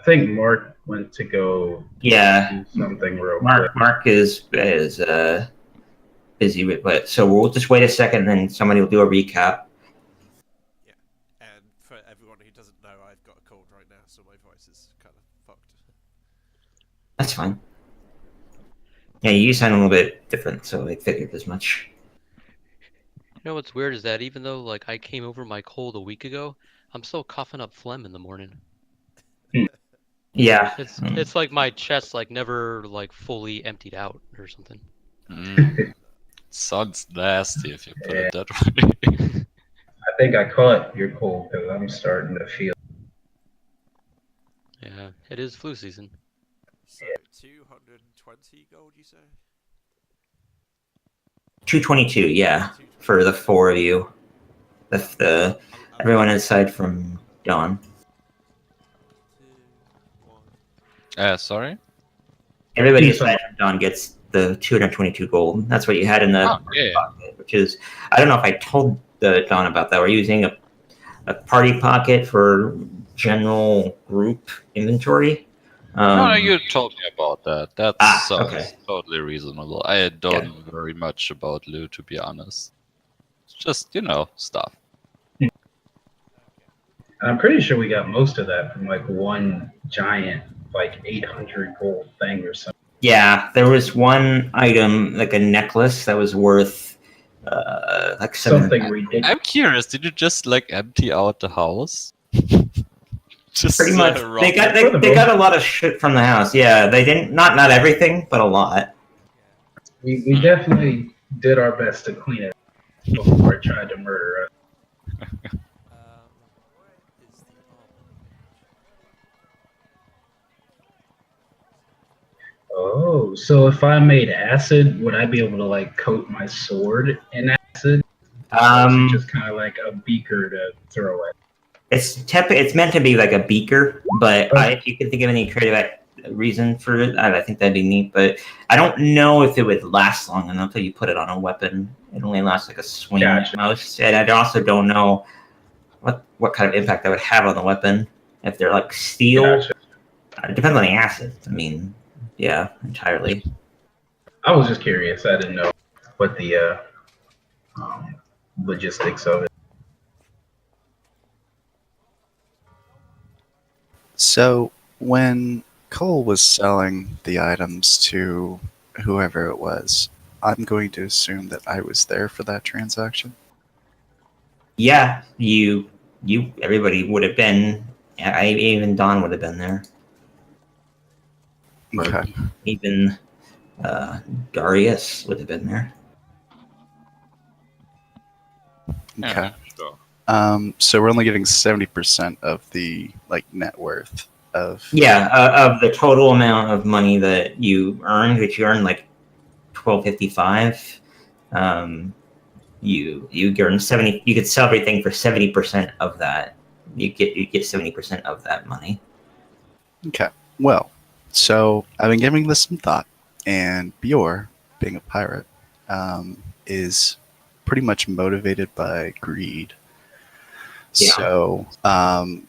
I think Mark went to go Yeah, do something real quick. Mark is busy with, but so we'll just wait a second, and then somebody will do a recap. Yeah. And for everyone who doesn't know, I've got a cold right now, so my voice is kind of fucked. That's fine. Yeah, you sound a little bit different, so I figured as much. You know what's weird is that even though like I came over my cold a week ago, I'm still coughing up phlegm in the morning. Yeah. It's like my chest like never like fully emptied out or something. Sounds nasty if you put Yeah. it that way. I think I caught your cold because I'm starting to feel. Yeah, it is flu season. So 220 gold, you say? 222, yeah, for the four of you. The everyone aside from Dawn. 2, 1. Sorry? Everybody Yeah. aside from Dawn gets the 222 gold. That's what you had in the yeah. pocket, which is, I don't know if I told Dawn about that. We're using a party pocket for general group inventory. No, you told me about that. That sounds okay. totally reasonable. I don't know very much about loot, to be honest. It's just, stuff. And I'm pretty sure we got most of that from like one giant, like 800 gold thing or something. Yeah, there was one item, like a necklace, that was worth like Something ridiculous. I'm curious, did you just empty out the house? Just Pretty much. rob They it? got a lot of shit from the house. Yeah, they didn't not everything, but a lot. We definitely did our best to clean it before it tried to murder us. Where is the Oh, so if I made acid, would I be able to like coat my sword in acid? Or is it just kind of like a beaker to throw at? It's meant to be like a beaker, but if you could think of any creative reason for it, I think that'd be neat. But I don't know if it would last long enough until you put it on a weapon. It only lasts like a swing at most, and I also don't know what kind of impact that would have on the weapon. If they're like steel, it depends on the acid. I mean, yeah, entirely. I was just curious. I didn't know what the logistics of it. So when Cole was selling the items to whoever it was, I'm going to assume that I was there for that transaction. Yeah, everybody would have been. Even Don would have been there. Okay. Even Darius would have been there. Okay. Sure. So we're only getting 70% of the net worth of. Yeah, of the total amount of money that you earned, which you earned like $12.55. You earn 70. You could sell everything for 70% of that. You get 70% of that money. Okay. Well, so I've been giving this some thought, and Bjor, being a pirate, is pretty much motivated by greed. Yeah. So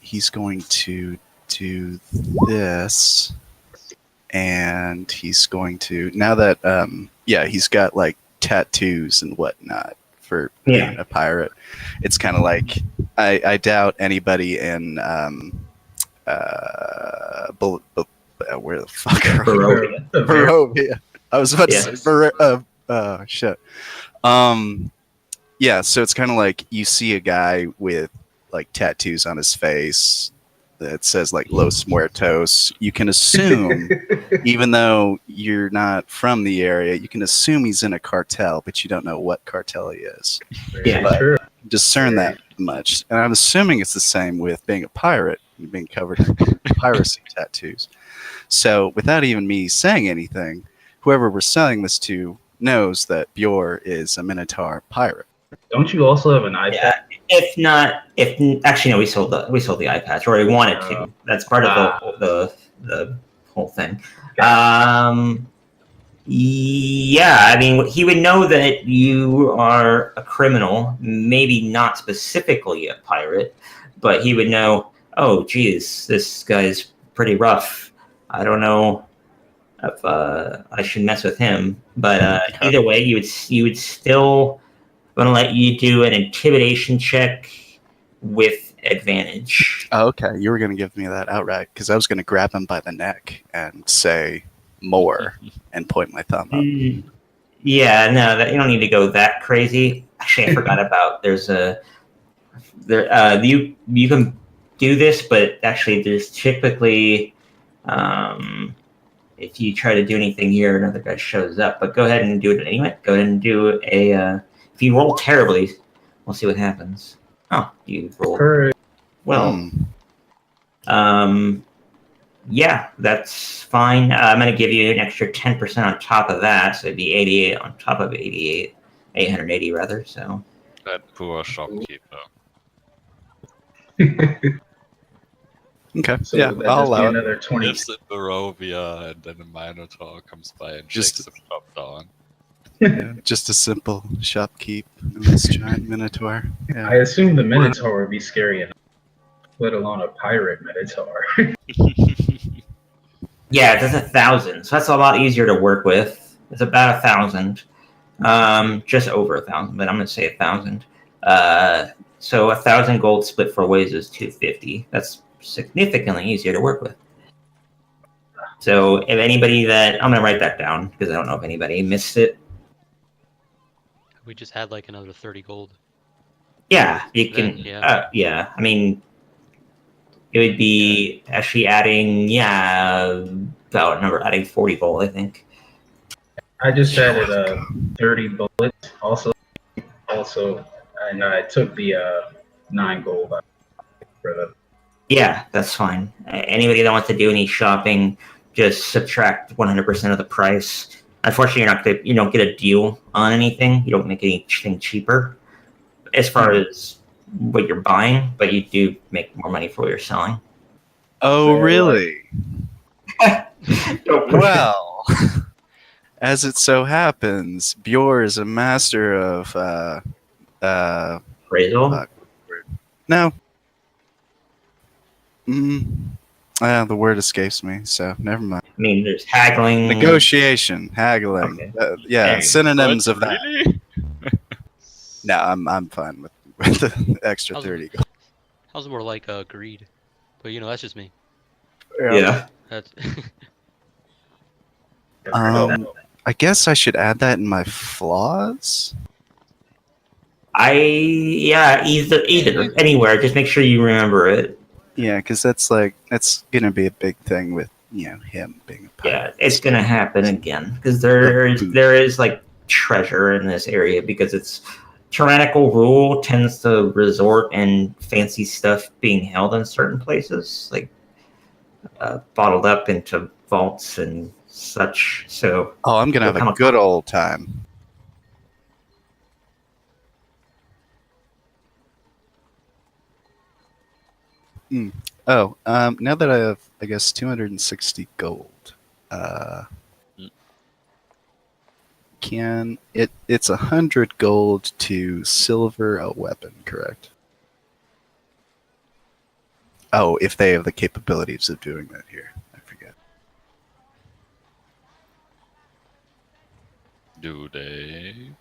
he's going to do this, and he's going to, now that he's got like tattoos and whatnot for being a pirate. It's kind of like I doubt anybody in where the fuck are we? Barovia. I was about to say shit. Yeah, so it's kind of like you see a guy with like tattoos on his face that says like Los Muertos. You can assume, even though you're not from the area, you can assume he's in a cartel, but you don't know what cartel he is. Yeah, but true. Discern that much. And I'm assuming it's the same with being a pirate and being covered in piracy tattoos. So without even me saying anything, whoever we're selling this to knows that Bjor is a Minotaur pirate. Don't you also have an iPad? Yeah. Actually no, we sold the iPads, or we wanted to. That's part of the whole thing. Yeah, I mean, he would know that you are a criminal, maybe not specifically a pirate, but he would know, oh, geez, this guy's pretty rough. I don't know if I should mess with him, but either way, you would still want to let you do an intimidation check with advantage. Oh, okay, you were going to give me that outright because I was going to grab him by the neck and say more and point my thumb up. Yeah, no, you don't need to go that crazy. Actually, I forgot about you can do this, but actually, there's typically if you try to do anything here, another guy shows up. But go ahead and do it anyway. Go ahead and do if you roll terribly, we'll see what happens. Oh, you rolled well. Yeah, that's fine. I'm going to give you an extra 10% on top of that, so it'd be 88 on top of 88, 880 rather. So That poor shopkeeper. Okay, So yeah, that I'll must be allow it. another 20. Lives in Barovia, and then a Minotaur comes by and Just- shakes the shop down. Yeah, just a simple shopkeep in this giant minotaur. I Yeah. assume the Minotaur would be scary enough, let alone a pirate Minotaur. yeah, that's 1,000. So that's a lot easier to work with. It's about 1,000, just over 1,000, but I'm going to say 1,000. So 1,000 gold split 4 ways is 250. That's significantly easier to work with. So if anybody I'm going to write that down because I don't know if anybody missed it. We just had like another 30 gold. Yeah, you can. Then, yeah, I mean, it would be actually adding, adding 40 gold, I think. I just added 30 bullets also, and I took the 9 gold for the. Yeah, that's fine. Anybody that wants to do any shopping, just subtract 100% of the price. Unfortunately, you don't get a deal on anything. You don't make anything cheaper as far as what you're buying, but you do make more money for what you're selling. Oh, really? Well, Well, as it so happens, Bjor is a master of appraisal. no. The word escapes me, so never mind. I mean, there's haggling. Negotiation, haggling. Okay. Yeah, Hey, synonyms of that. Really? No, I'm fine with the extra How's 30 it was more like greed. But that's just me. Yeah. That's I guess I should add that in my flaws. Either anywhere. Just make sure you remember it. Yeah, because that's gonna be a big thing with him being a pirate. Yeah, it's gonna happen again because there is like treasure in this area because it's tyrannical rule tends to resort in fancy stuff being held in certain places, like bottled up into vaults and such. So Oh, I'm gonna have a good old time. Oh, now that I have, I guess, 260 gold, it's 100 gold to silver a weapon, correct? Oh, if they have the capabilities of doing that here, I forget. Do they?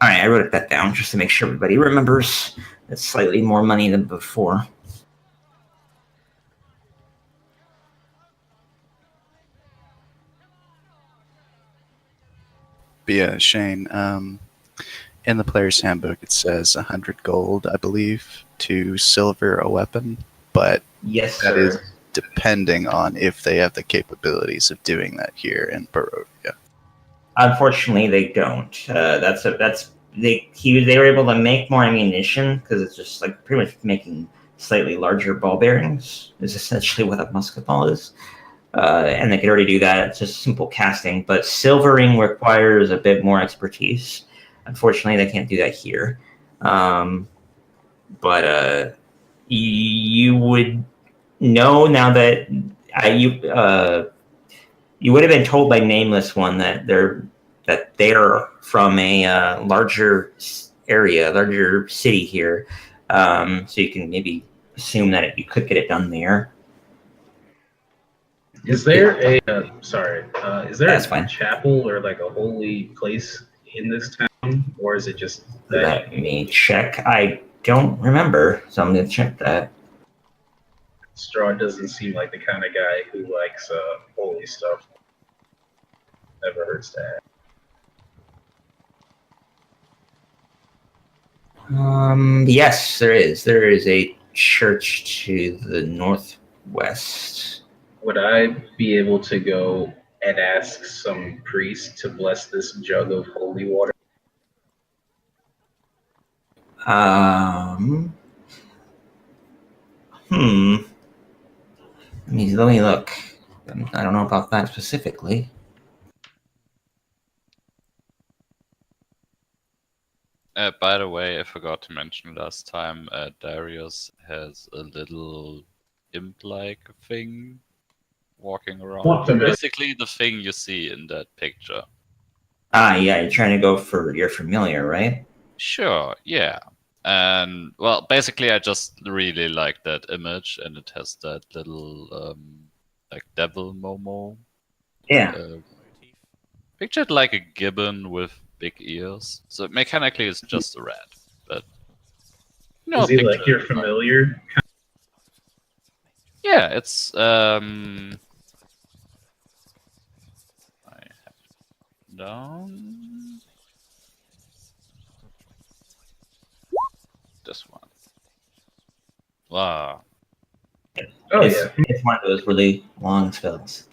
all right, I wrote that down just to make sure everybody remembers. It's slightly more money than before. But yeah, Shane, in the player's handbook it says 100 gold, I believe, to silver a weapon, but Yes, that sir. is depending on if they have the capabilities of doing that here in Barovia. Unfortunately, they don't. They were able to make more ammunition because it's just like pretty much making slightly larger ball bearings is essentially what a musket ball is. And they could already do that. It's just simple casting, but silvering requires a bit more expertise. Unfortunately, they can't do that here. But you would know now that you would have been told by Nameless One that they're from a larger area, larger city here. So you can maybe assume that you could get it done there. Is there a is there That's a fine. chapel or like a holy place in this town, or is it just that? Let me check. I don't remember, so I'm gonna check that. Straw doesn't seem like the kind of guy who likes holy stuff. Never hurts to ask. Yes, there is. There is a church to the northwest. Would I be able to go and ask some priest to bless this jug of holy water? Let me look. I don't know about that specifically. By the way, I forgot to mention last time, Darius has a little imp-like thing walking around. Not familiar. Basically the thing you see in that picture. Yeah, you're trying to go for your familiar, right? Sure, yeah. And, well, basically I just really like that image, and it has that little, like, devil Momo. Yeah. Pictured like a gibbon with big ears. So mechanically it's just a rat, but... Is he like your familiar? Yeah, it's, I have down... This one. Wow. Oh it's, yeah. It's one of those really long spells.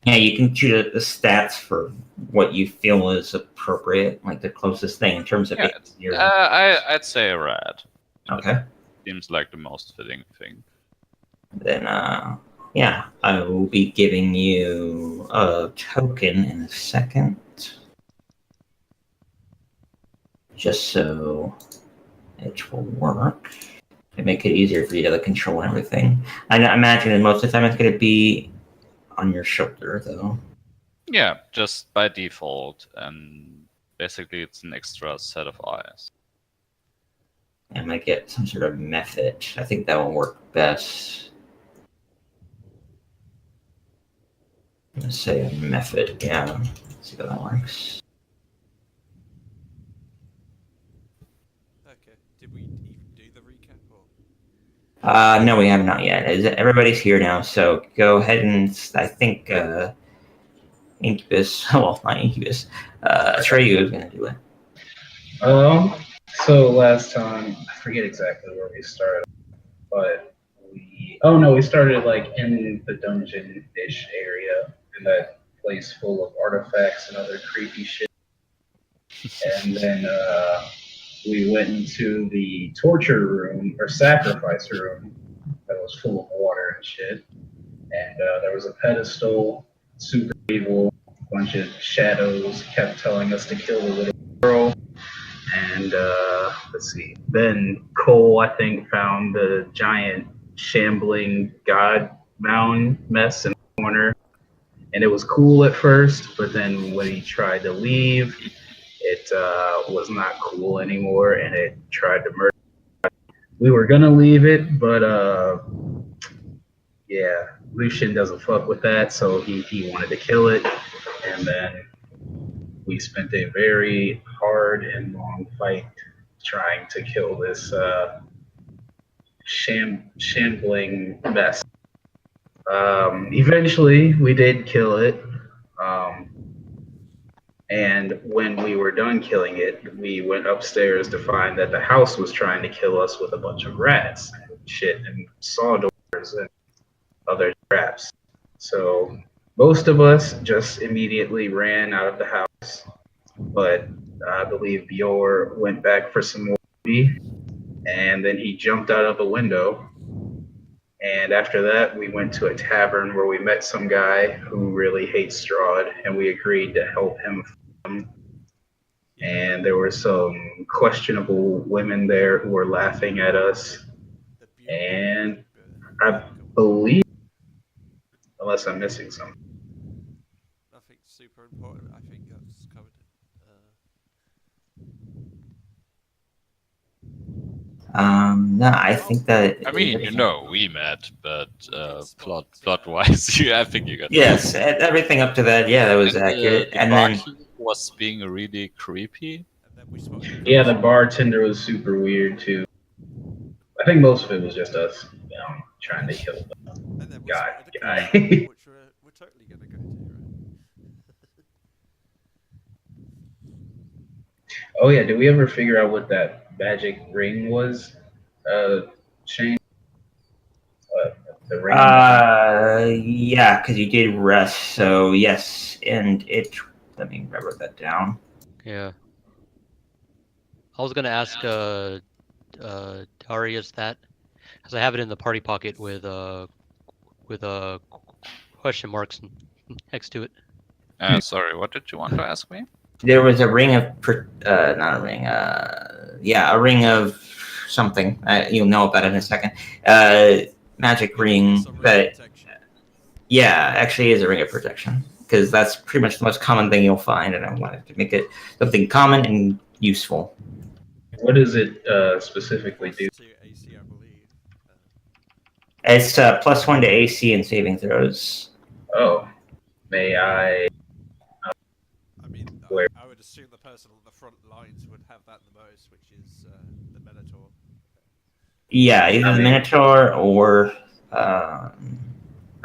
Yeah, you can choose the stats for what you feel is appropriate, like the closest thing in terms of I'd say a rat. Okay. Seems like the most fitting thing. Then, yeah, I will be giving you a token in a second. Just so it will work. And make it easier for you to control everything. I imagine that most of the time it's going to be on your shoulder, though. Yeah, just by default, and basically it's an extra set of eyes. I might get some sort of method. I think that will work best. Let's say a method, yeah. Let's see how that works. Okay. Did we even do the recap? Or? No, we have not yet. Everybody's here now, so go ahead and I think Incubus. Well, not Incubus. Treyu is going to do it. So last time, I forget exactly where we started, but we started like in the dungeon-ish area, in that place full of artifacts and other creepy shit. And then we went into the torture room or sacrifice room that was full of water and shit. And there was a pedestal, super evil, a bunch of shadows kept telling us to kill the little girl. And let's see. Then Cole, I think, found the giant shambling god mound mess in the corner. And it was cool at first, but then when he tried to leave, it was not cool anymore, and it tried to murder. We were gonna leave it, but yeah, Lucian doesn't fuck with that, so he wanted to kill it, and then we spent a very hard and long fight trying to kill this shambling mess. Eventually, we did kill it. And when we were done killing it, we went upstairs to find that the house was trying to kill us with a bunch of rats and shit and saw doors and other traps. So most of us just immediately ran out of the house, but I believe Bjor went back for some more tea, and then he jumped out of a window. And after that, we went to a tavern where we met some guy who really hates Strahd, and we agreed to help him. And there were some questionable women there who were laughing at us. And I believe, unless I'm missing something. Nothing super important. I think that's covered it. No, I think that. I mean, you know, we met, but plot-wise, I think you got. Yes, everything up to that, yeah, that was And accurate. the And then, barkeep was being really creepy. And then we spotted the Yeah, the ghost. bartender was super weird too. I think most of it was just us, trying to kill the And then we guy. spotted the guy. club, which we're totally gonna go to, right? Oh yeah, did we ever figure out what that magic ring was? Shane, the ring. yeah, because you did rest, so yes, and it. Let me write that down. Yeah. I was gonna ask Darius that, because I have it in the party pocket with question marks next to it. Sorry, what did you want to ask me? There was a ring of, not a ring. Yeah, a ring of something. You'll know about it in a second. Magic ring It's a ring that. of protection. Yeah, actually is a ring of protection because that's pretty much the most common thing you'll find, and I wanted to make it something common and useful. What does it specifically do? Plus 2 AC, I believe. It's +1 to AC and saving throws. Oh, may I? I mean, Where? I would assume the person on the front lines would have that the most, which is the Minotaur. Yeah, either the Minotaur or. I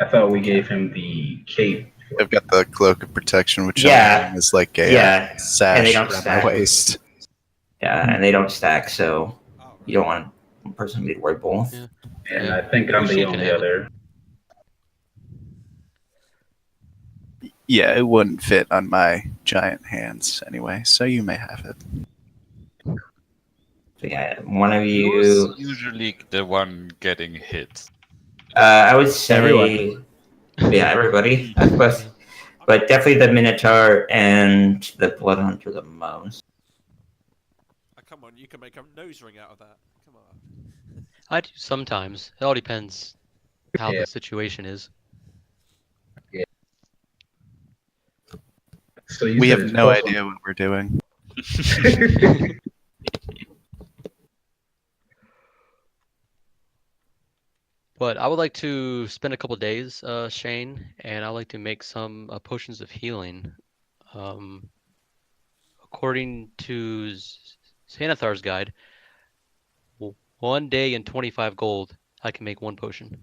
thought we gave him the cape. I've got the cloak of protection, which Yeah. is like a Yeah, and sash they don't around my stack. waist. Yeah, and they don't stack, so Oh, right. you don't want one person to be wear both. Yeah. And Yeah. I think I'm Lucy the can only have it. other. Yeah, it wouldn't fit on my giant hands anyway, so you may have it. So yeah, one of you. Who's usually the one getting hit? I would say. Everyone. Yeah, everybody, I suppose. But definitely the Minotaur and the Blood Hunter the most. Oh, come on, you can make a nose ring out of that. Come on. I do sometimes. It all depends how Yeah. the situation is. So you We said have it's no +1. idea what we're doing. But I would like to spend a couple days, Shane, and I'd like to make some potions of healing. According to Xanathar's guide, 1 day and 25 gold, I can make one potion.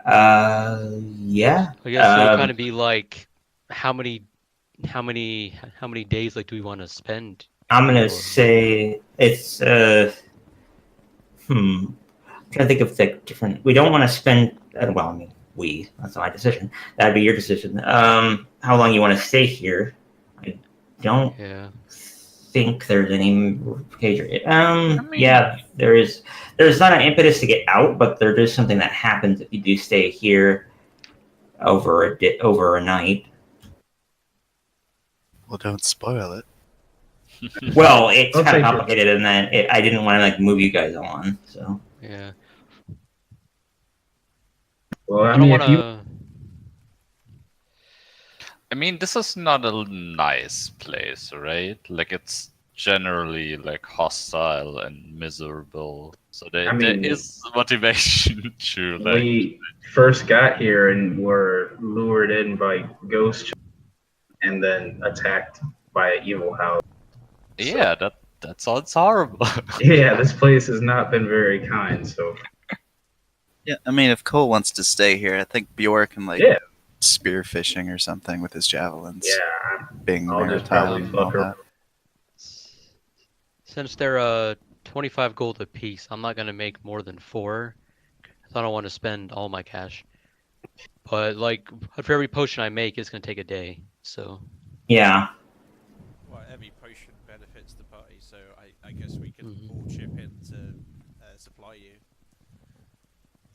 Yeah. I guess it would kind of be like, how many days like do we want to spend? I'm gonna Or- say it's I'm trying to think of like different. We don't want to spend. Well, I mean, that's my decision. That'd be your decision. How long you want to stay here? I don't Yeah. think there's any major. mean- Yeah, there is. There's not an impetus to get out, but there is something that happens if you do stay here over a night. Well, don't spoil it. Well, it's I'll kind of take it. complicated in that I didn't want to like move you guys on. So Yeah. Well, I I don't mean, want if you to. I mean, this is not a nice place, right? Like, it's generally like hostile and miserable. So there mean, is motivation to like. we first got here and were lured in by ghosts and then attacked by an evil house. Yeah, that sounds horrible. Yeah, this place has not been very kind. So Yeah, I mean, if Cole wants to stay here, I think Bjork can like Yeah. spear fishing or something with his javelins. yeah, Being I'll just maritime probably and all fuck her. that. Since they're 25 gold a piece, I'm not gonna make more than 4. 'Cause I don't want to spend all my cash. But like for every potion I make, it's gonna take a day. So yeah. Well, every potion benefits the party, so I guess we can Mhm. all chip in to supply you.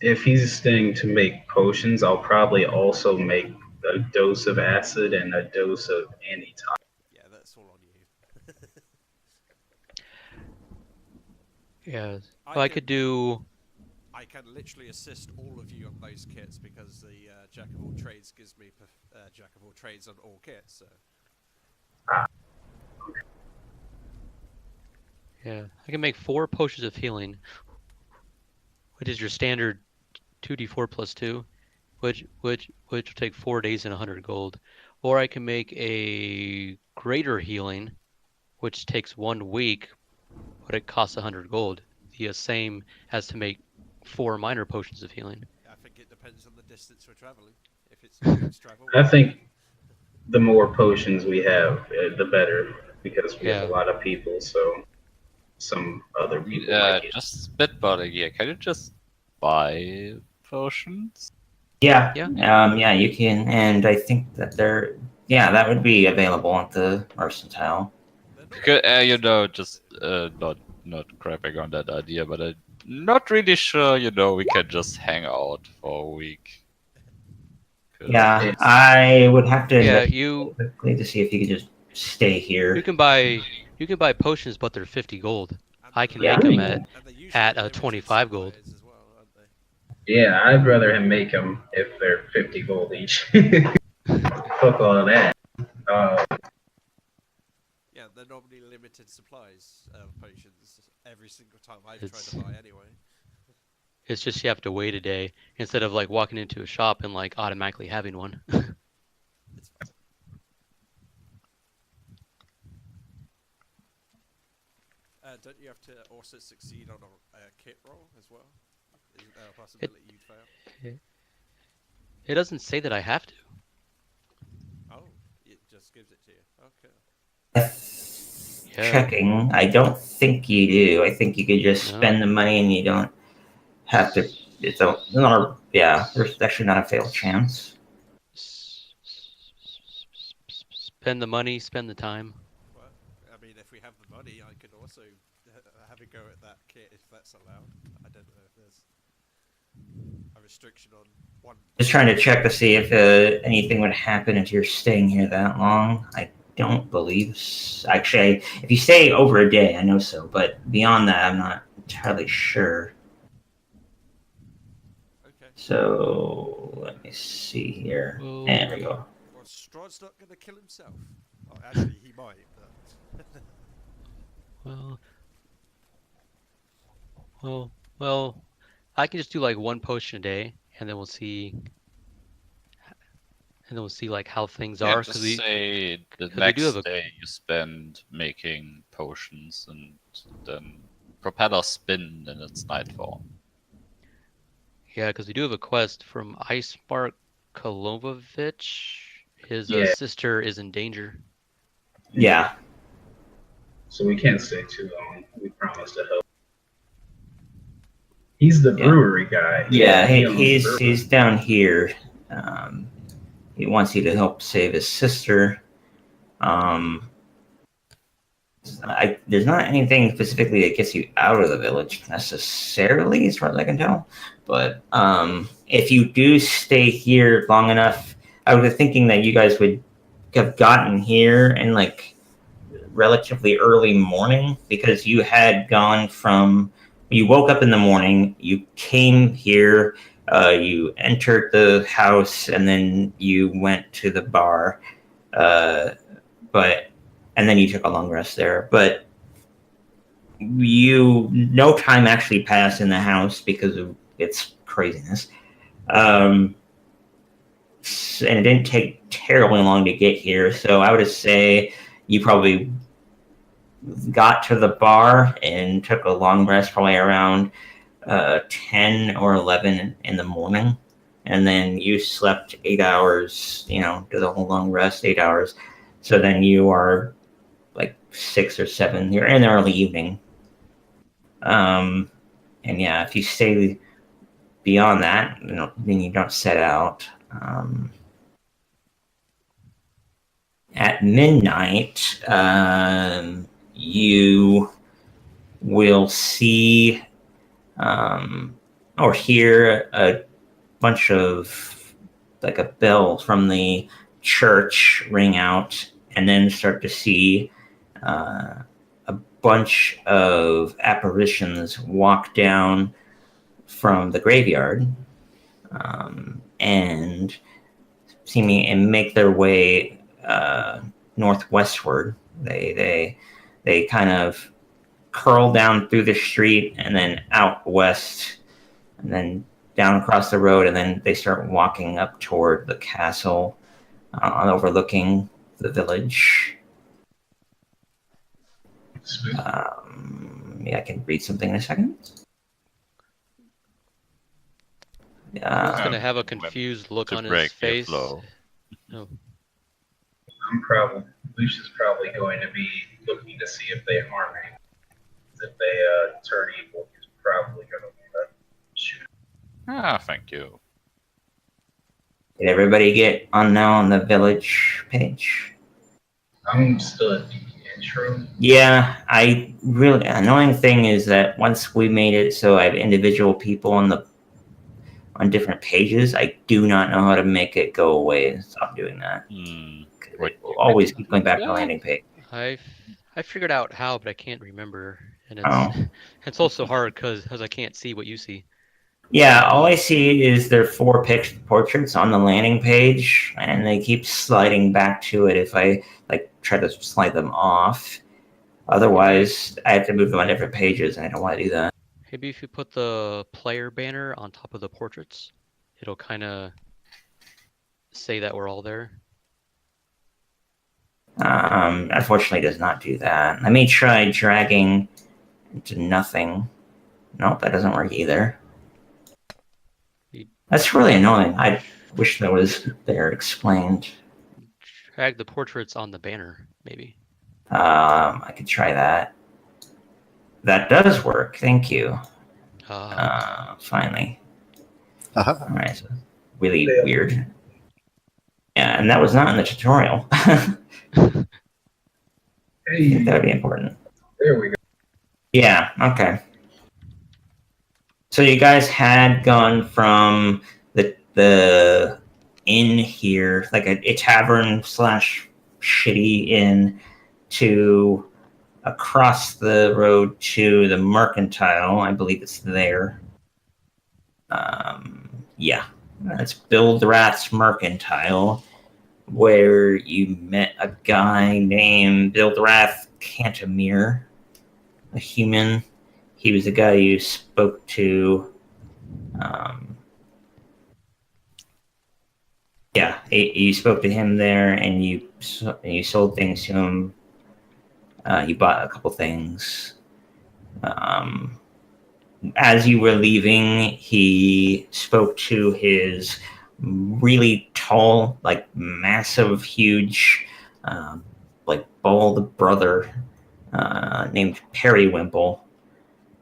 if he's staying to make potions, I'll probably also make a dose of acid and a dose of antitoxin. Yeah, that's all on you. yeah, so I could do. I can literally assist all of you on those kits because the Jack of all trades gives me Jack of all trades on all kits. So Yeah, I can make 4 potions of healing, which is your standard 2d4 plus 2, which will take 4 days and 100 gold. Or I can make a greater healing, which takes 1 week, but it costs 100 gold. The same as to make 4 minor potions of healing. I think it depends on the distance we're traveling. If it's a week's travel, I think the more potions we have, the better, because we have Yeah. a lot of people. So some other people might get. Just spitballing here. Can you just buy potions? Yeah. Yeah. Yeah, you can, and I think that that would be available at the mercantile. they're not Because, just not crapping on that idea, but I'm not really sure. We can just hang out for a week. 'Cause Yeah, It's- I would have to Yeah, investigate quickly to see if you could just stay here. you can buy potions, but they're 50 gold. and I can they're- make them Yeah. at and they're usually at, limited 25 gold. supplies as well, aren't they? Yeah, I'd rather him make them if they're 50 gold each. Fuck all of that. Yeah, they're normally limited supplies of potions every single time I've It's- tried to buy anyway. It's just you have to wait a day instead of like walking into a shop and like automatically having one. It's fine. Don't you have to also succeed on a kit roll as well? Isn't there a possibility you'd fail? It doesn't say that I have to. Oh, it just gives it to you. Okay. Yeah. Checking. I don't think you do. I think you could just No. spend the money and you don't have to. It's not. Yeah, there's actually not a fail chance. Spend the money, spend the time. Well, I mean, if we have the money, I could also have a go at that kit if that's allowed. I don't know if there's a restriction on one. Just trying to check to see if anything would happen if you're staying here that long. I don't believe. Actually, if you stay over a day, I know so. But beyond that, I'm not entirely sure. Okay. So let me see here. Well, There we go. Well, Strahd's not going to kill himself. Oh, actually, he might. But well, I can just do like 1 potion a day, and then we'll see. And then we'll see like how things Yeah, are. just we, say the 'cause we next do have a- day you spend making potions, and then propeller spin, and it's nightfall. Yeah, because we do have a quest from Icemark Kolovovich. His Yeah. sister is in danger. Yeah. So we can't stay too long. We promised to help. He's the Yeah. brewery guy. Yeah, He owns the brewery. he's down here. He wants you to help save his sister. There's not anything specifically that gets you out of the village necessarily, as far as I can tell. But if you do stay here long enough, I was thinking that you guys would have gotten here in like relatively early morning, because you had gone from, you woke up in the morning, you came here, you entered the house, and then you went to the bar, and then you took a long rest there. But no time actually passed in the house because of its craziness. And it didn't take terribly long to get here, so I would say you probably got to the bar and took a long rest, probably around 10 or 11 in the morning, and then you slept 8 hours, did a whole long rest, 8 hours. So then you are like 6 or 7, you're in the early evening. And yeah, if you stay beyond that, then you don't set out. At midnight, you will see or hear a bunch of like a bell from the church ring out, and then start to see a bunch of apparitions walk down from the graveyard and seeming and make their way northwestward. They kind of curl down through the street and then out west and then down across the road, and then they start walking up toward the castle overlooking the village. Smooth. Yeah, I can read something in a second. He's Yeah. gonna have a confused look To on his break your face. flow. No. Lucia's probably going to be looking to see if they harm me. If they turn evil, he's probably going to shoot. Ah, thank you. Did everybody get on now on the village page? I'm still at the intro. Yeah, I really annoying thing is that once we made it so I have individual people on different pages, I do not know how to make it go away and stop doing that. What- We'll always keep going back to the landing page. I figured out how, but I can't remember, and it's Oh. it's also hard because I can't see what you see. Yeah, all I see is their 4 portraits on the landing page, and they keep sliding back to it if I try to slide them off. Otherwise, I have to move them on different pages, and I don't want to do that. Maybe if you put the player banner on top of the portraits, it'll kind of say that we're all there. Unfortunately, it does not do that. Let me try dragging into nothing. Nope, that doesn't work either. That's really annoying. I wish that was there explained. Drag the portraits on the banner, maybe. I could try that. That does work. Thank you. Finally. Uh-huh. All right. So really weird. Yeah, and that was not in the tutorial. Hey, That would be important. there we go. Yeah, okay. So you guys had gone from the inn here, like a tavern / shitty inn, to across the road to the Mercantile. I believe it's there. Yeah. It's Bildrath's Mercantile, where you met a guy named Bildrath Cantamir, a human. He was the guy you spoke to. Yeah, you spoke to him there, and you sold things to him. You bought a couple things. As you were leaving, he spoke to his really tall, massive, huge, bald brother named Periwimple,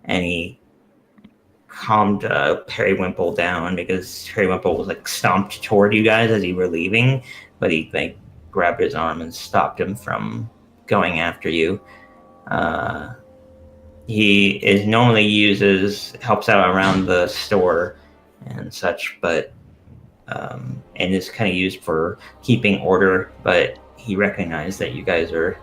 and he calmed Periwimple down because Periwimple was stomped toward you guys as you were leaving, but he grabbed his arm and stopped him from going after you. He is normally helps out around the store and such, but and is kind of used for keeping order, but he recognized that you guys are a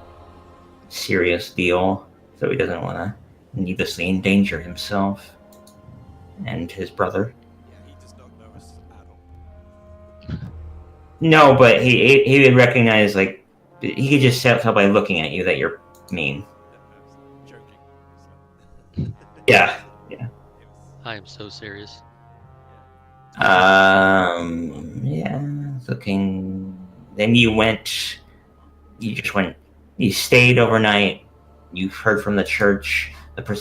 serious deal, so he doesn't want to needlessly endanger himself and his brother. Yeah, he does not know us at all. No, but he would recognize, he could just tell by looking at you that you're mean. Joking. Yeah. I am so serious. Yeah, looking. Then you stayed overnight. You heard from the church. Some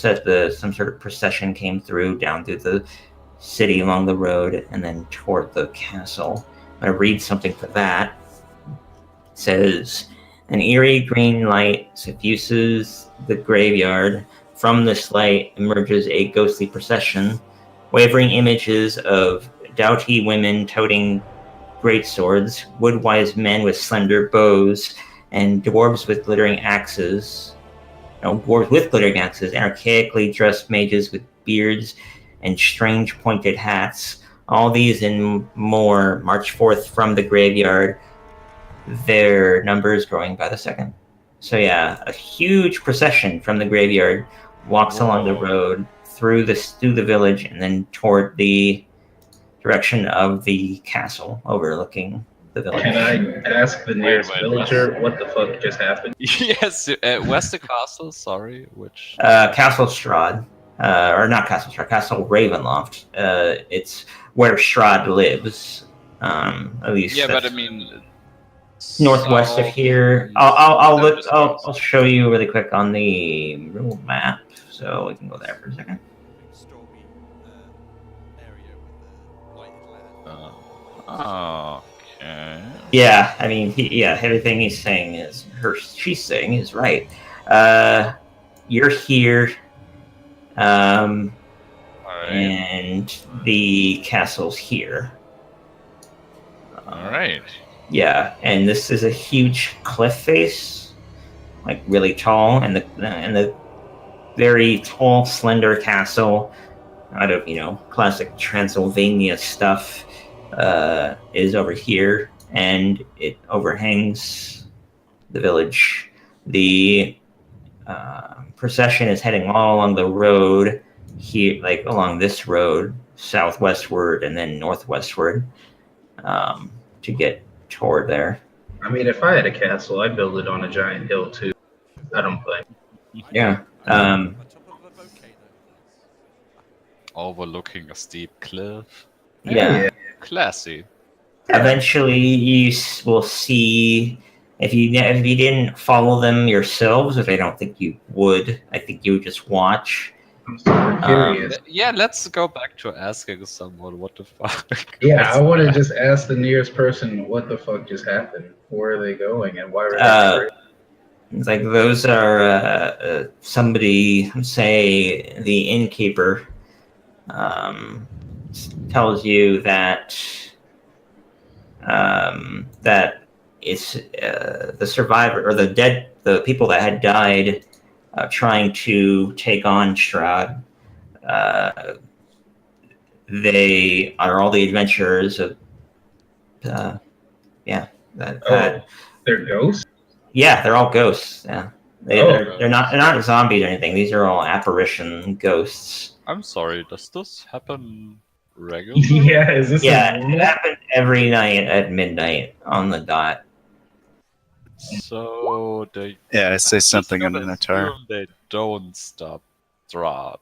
sort of procession came down through the city along the road and then toward the castle. I'm going to read something for that. It says, an eerie green light suffuses the graveyard. From this light emerges a ghostly procession. Wavering images of doughty women toting great swords, wood-wise men with slender bows, and dwarves with glittering axes, and archaically dressed mages with beards and strange pointed hats. All these and more march forth from the graveyard, their numbers growing by the second. So yeah, a huge procession from the graveyard walks along the road through the village and then toward the direction of the castle overlooking the village. Can I ask the nearest wait. villager what the fuck just happened? Yes, where's the castle? Sorry, which? Castle Strahd, or not Castle Strahd, Castle Ravenloft. It's where Strahd lives. At least Yeah, but I that's mean, northwest of south, here. east, I'll that look. just I'll means- show you really quick on the rule map, so we can go there for a second. Big stormy area with the lighted land. Okay. Yeah, I mean, everything he's saying is she's saying is right. You're here, Alright. and the castle's here. Alright. Yeah, and this is a huge cliff face, like really tall, and the very tall, slender castle out of classic Transylvania stuff is over here, and it overhangs the village. The procession is heading all along the road here, like along this road, southwestward and then northwestward, to get toward there. I mean, if I had a castle, I'd build it on a giant hill too. I don't blame. Yeah. On top of a volcano. Overlooking a steep cliff. Yeah. Classy. Eventually, you will see if you didn't follow them yourselves, which I don't think you would. I think you would just watch. I'm super curious. Yeah, let's go back to asking someone what the fuck. Yeah, I want to just ask the nearest person what the fuck just happened. Where are they going and why are they afraid? It's like those are somebody, say the innkeeper, tells you that that it's the survivor or the people that had died trying to take on Strahd. They are all the adventurers of They're ghosts? yeah, they're all ghosts. Yeah, Oh. they're not zombies or anything. These are all apparition ghosts. I'm sorry, does this happen regularly? Yeah, is this Yeah, a it normal? happens every night at midnight on the dot. So they Yeah, I say something just on gotta an attire. assume they don't stop Strahd.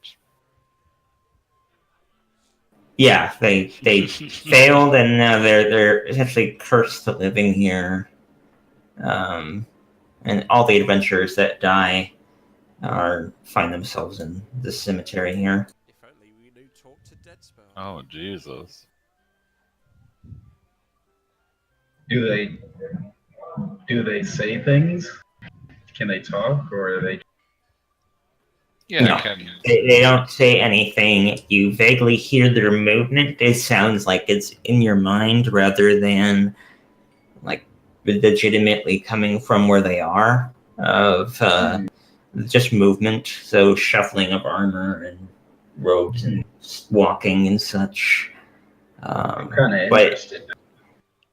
Yeah, they failed, and now they're essentially cursed to living here. And all the adventurers that die find themselves in the cemetery here. If only we knew talk to dead spell. Oh Jesus. Do they say things? Can they talk or are they? Yeah, No. can They don't say anything. You vaguely hear their movement. It sounds like it's in your mind rather than like legitimately coming from where they are. Of just movement, so shuffling of armor and robes and walking and such. I'm kind of But- interested.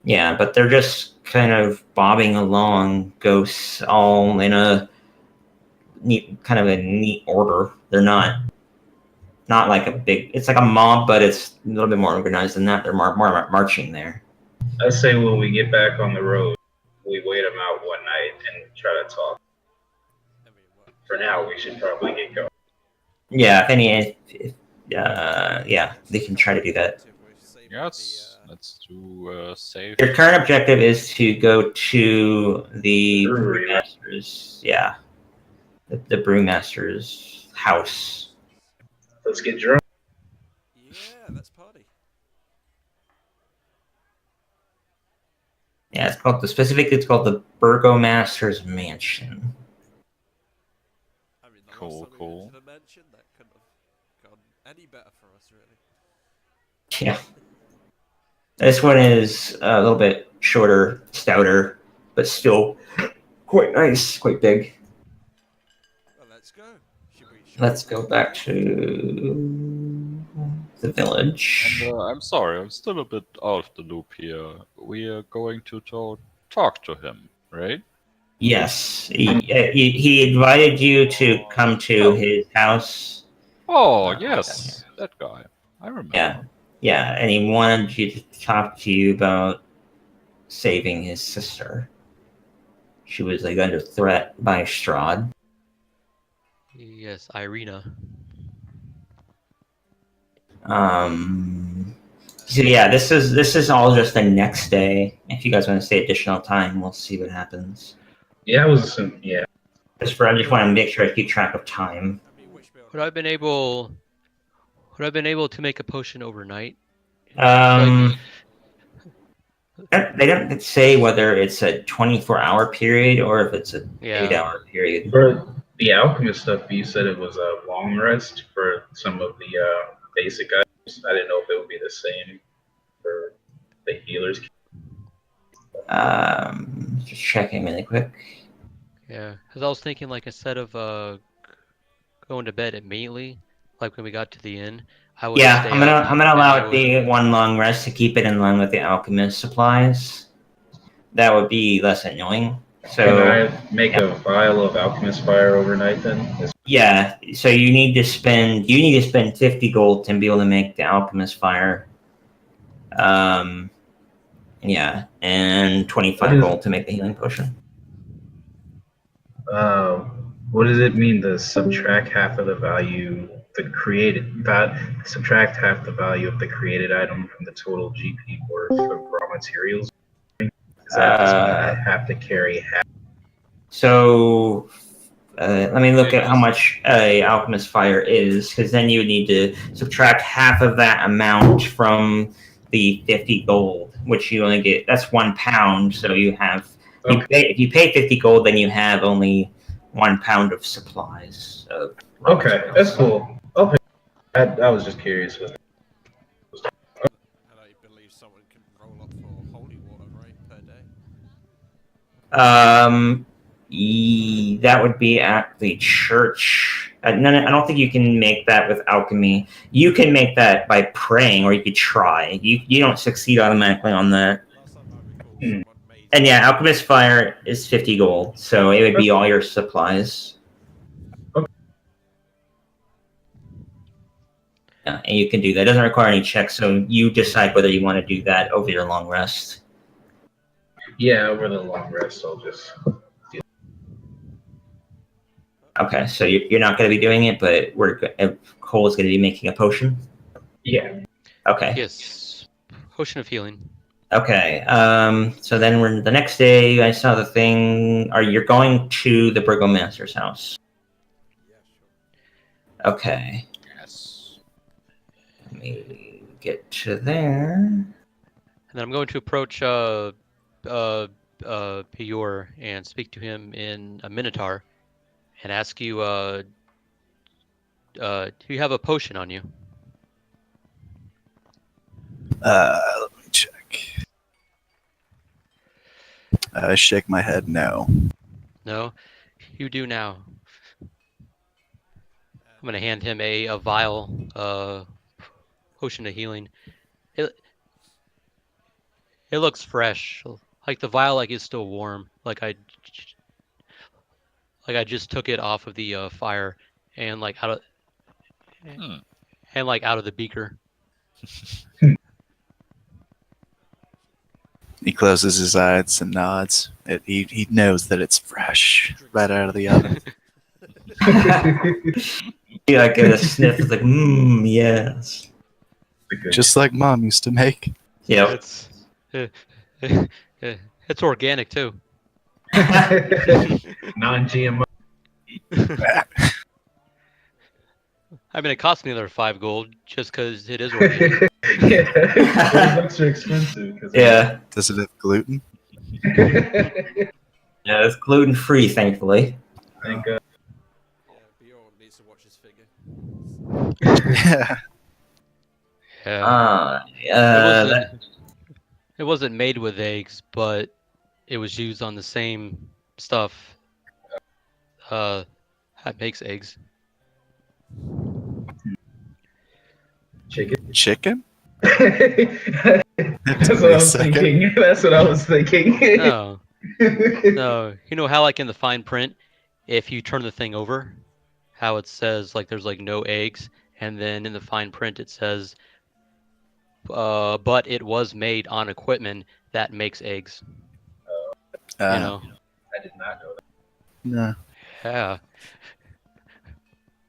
Yeah, but they're just kind of bobbing along, ghosts, all in a neat order. They're not like a big. It's like a mob, but it's a little bit more organized than that. They're more marching there. I say when we get back on the road, we wait them out one night and try to talk. I mean, what? For now, we should probably get going. Yeah, yeah, they can try to do that. yes, let's do save. Your current objective is to go to the Brewery. brewmaster's. Yeah, the brewmaster's house. Let's get drunk. Yeah, let's party. Yeah, it's called the Burgomaster's Mansion. I mean, the Cool, last time we cool. went to the mansion, that couldn't have gone any better for us, really. Yeah. This one is a little bit shorter, stouter, but still quite nice, quite big. Well, let's go. Let's go back to the village. And, I'm sorry, I'm still a bit out of the loop here. We are going to talk to him, right? Yes, he invited you to come to his house. Oh, yes, that guy. I remember. Yeah, and he wanted you to talk to you about saving his sister. She was like under threat by Strahd. Yes, Irina. So yeah, this is all just the next day. If you guys want to stay additional time, we'll see what happens. Yeah, I was assuming. Yeah. I just want to make sure I keep track of time. I mean, which building? Would I have been able to make a potion overnight? They don't say whether it's a 24-hour period or if it's a Yeah. 8-hour period. For the alchemist stuff, you said it was a long rest for some of the basic items. I didn't know if it would be the same for the healers. Just checking really quick. Yeah, because I was thinking like instead of going to bed immediately, like when we got to the inn, I would Yeah, stay I'm gonna up allow and it be one long rest to keep it in line with the alchemist supplies. That would be less annoying. Can So I make a vial of alchemist fire overnight then? yeah, so you need to spend 50 gold to be able to make the alchemist fire. Yeah, and 25 gold to make the healing potion. What does it mean to subtract half of the value subtract half the value of the created item from the total GP worth of raw materials? Is that just gonna have to carry half? So let me look at how much alchemist fire is, because then you would need to subtract half of that amount from the 50 gold, which you only get. That's 1 pound. So you have. If you pay 50 gold, then you have only 1 pound of supplies. Okay, that's cool. Okay, I was just curious. And I believe someone can roll up for holy water, right, per day? That would be at the church. No, I don't think you can make that with alchemy. You can make that by praying, or you could try. You don't succeed automatically on that. Last time I recall, Hmm. someone made. And yeah, alchemist fire is 50 gold, so it would be all your supplies. Okay. Yeah, and you can do that. It doesn't require any checks, so you decide whether you want to do that over your long rest. Yeah, over the long rest, I'll just. Okay, so you're not going to be doing it, but Cole is going to be making a potion. Yeah. Okay. yes, potion of healing. Okay. So then we're the next day. I saw the thing. You're going to the Burgomaster's house? Yeah, sure. Okay. Yes. Let me get to there. And then I'm going to approach Pior and speak to him in a Minotaur and ask you, do you have a potion on you? Let me check. I shake my head no. No? You do now. I'm going to hand him a vial potion of healing. It looks fresh. Like the vial is still warm. Like I just took it off of the fire and out of the beaker. He closes his eyes and nods. He knows that it's fresh, right out of the oven. You like get a sniff. It's like, yes. Just like Mom used to make. Yep. It's organic too. Non-GMO. I mean, it cost me another 5 gold just because it is organic. Yeah. Books are expensive. Yeah. Does it have gluten? Yeah, it's gluten free, thankfully. Thank God. Yeah, Bjorn needs to watch his figure. Yeah. It wasn't made with eggs, but it was used on the same stuff that makes eggs. Chicken. Chicken? That's what I was thinking. That's what I was thinking. No. No. You know how in the fine print, if you turn the thing over, how it says there's no eggs, and then in the fine print it says but it was made on equipment that makes eggs. Uh, You know. I did not know that. Nah. Yeah.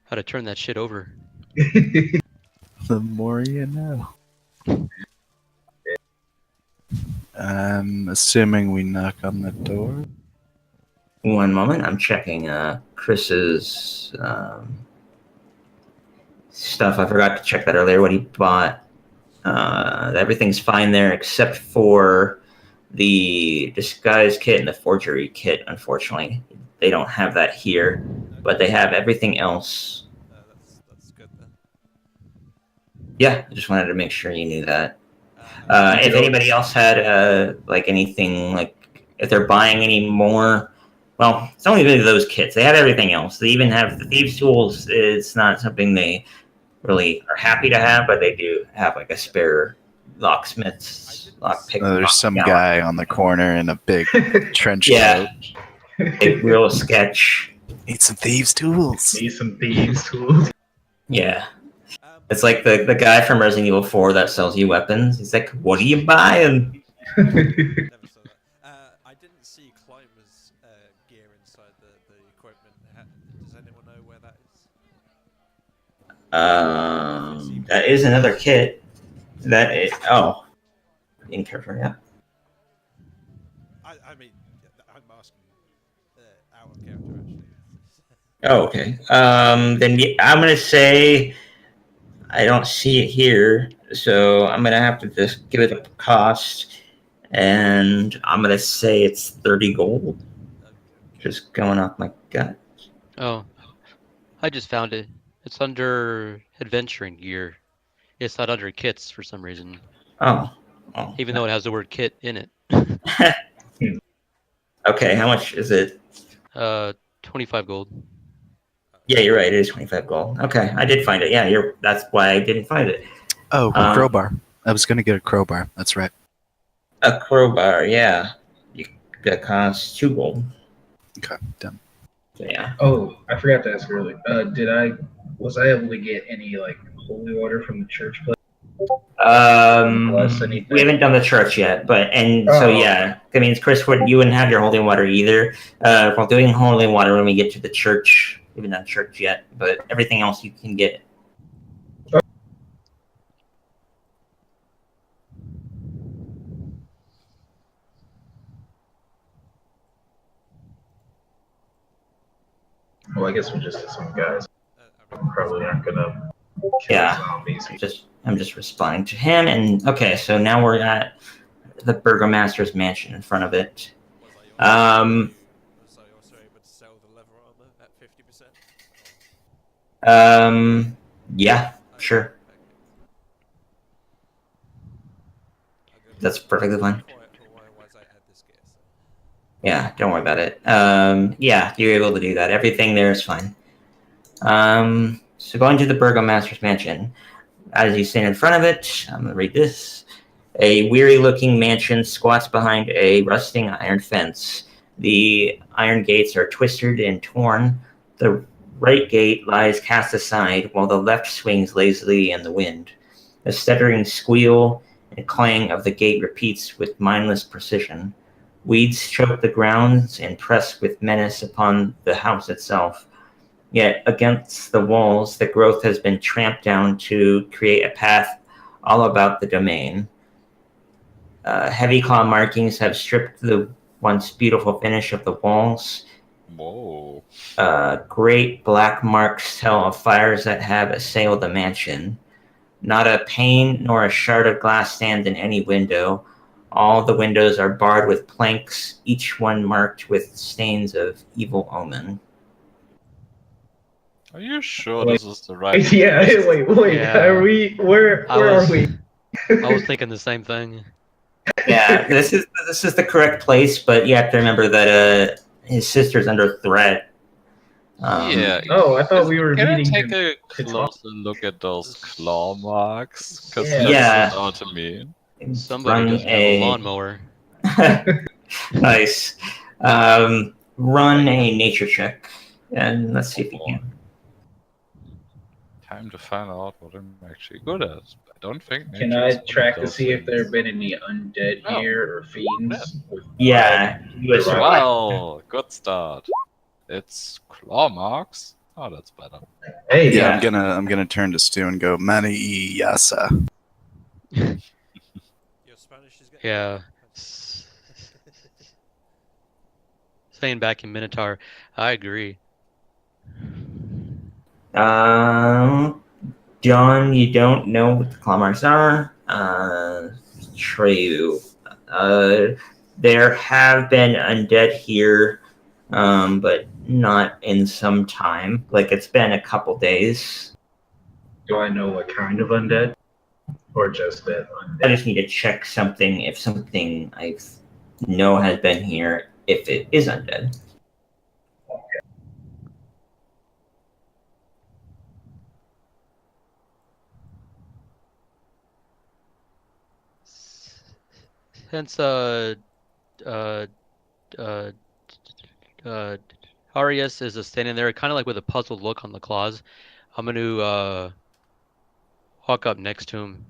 How to turn that shit over. The more you know. I'm assuming we knock on the door. One moment, I'm checking Chris's stuff. I forgot to check that earlier. What he bought. Everything's fine there except for the disguise kit and the forgery kit. Unfortunately, they don't have that here, but they have everything else. That's good then. Yeah, I just wanted to make sure you knew that. And If anybody else had like anything, like if they're buying any more, well, it's only really those kits. They have everything else. They even have the thieves' tools. It's not something they really are happy to have, but they do have like a spare locksmith's lockpick. There's some guy on the corner in a big trench Yeah. coat. A real sketch. Need some thieves' tools. Need some thieves tools. Yeah. It's like the guy from Resident Evil 4 that sells you weapons. He's like, what are you buying? never saw that. I didn't see climbers gear inside the equipment. Does anyone know where that is? That is another kit. That is, oh. Incareful, yeah. I mean, I'm asking out of character actually. Oh, okay. Then I'm gonna say I don't see it here, so I'm gonna have to just give it a cost, and I'm gonna say it's 30 gold. Just going off my gut. Oh, I just found it. It's under adventuring gear. It's not under kits for some reason, Oh. even though it has the word kit in it. Okay, how much is it? 25 gold. Yeah, you're right. It is 25 gold. Okay, I did find it. Yeah, that's why I didn't find it. Oh, a crowbar. I was going to get a crowbar. That's right. A crowbar, yeah. That costs 2 gold. Okay, done. So, yeah. Oh, I forgot to ask earlier. Was I able to get any like holy water from the church place? Plus anything? We haven't done the church yet, so Oh. yeah. That means Chris, you wouldn't have your holy water either. We're doing holy water when we get to the church. We haven't done church yet, but everything else you can get. Well, I guess we'll just get some guys. Probably aren't gonna kill Yeah. zombies. I'm just responding to him, and okay, so now we're at the Burgomaster's mansion in front of it. Was I also able to sell the leather armor at 50%? Yeah, sure. That's perfectly fine. Yeah, don't worry about it. Yeah, you're able to do that. Everything there is fine. So going to the Burgomaster's mansion. As you stand in front of it, I'm going to read this. A weary-looking mansion squats behind a rusting iron fence. The iron gates are twisted and torn. The right gate lies cast aside, while the left swings lazily in the wind. The stuttering squeal and clang of the gate repeats with mindless precision. Weeds choke the grounds and press with menace upon the house itself. Yet against the walls, the growth has been tramped down to create a path all about the domain. Heavy claw markings have stripped the once beautiful finish of the walls. Whoa. Great black marks tell of fires that have assailed the mansion. Not a pane nor a shard of glass stands in any window. All the windows are barred with planks, each one marked with stains of evil omen. Are you sure Wait. this is the right? Yeah, wait. Yeah. Are we? Where are we? I was thinking the same thing. Yeah, this is the correct place, but you have to remember that his sister's under threat. Yeah. Oh, I thought we were Can I meeting take him. a closer look at those claw marks? Because Yeah. that's Yeah. what to me. Somebody Run doesn't have a lawnmower. Nice. Run a nature check, and let's see if you can. Time to find out what I'm actually good at. I don't think. Can nature I is one of track to those see if there have things. been any undead Oh. here or fiends? with Yeah, you would survival? Well, good start. It's claw marks. Oh, that's better. Hey, Yeah, Yeah. I'm gonna turn to Stu and go Mani Yasa. Your Spanish is getting Yeah. better. Staying back in Minotaur, I agree. John, you don't know what the claw marks are. True. There have been undead here, but not in some time. Like it's been a couple days. do I know what kind of undead? Or just that I undead? just need to check something if something I know has been here, if it is undead. Since Arias is standing there, kind of like with a puzzled look on the claws, I'm gonna walk up next to him.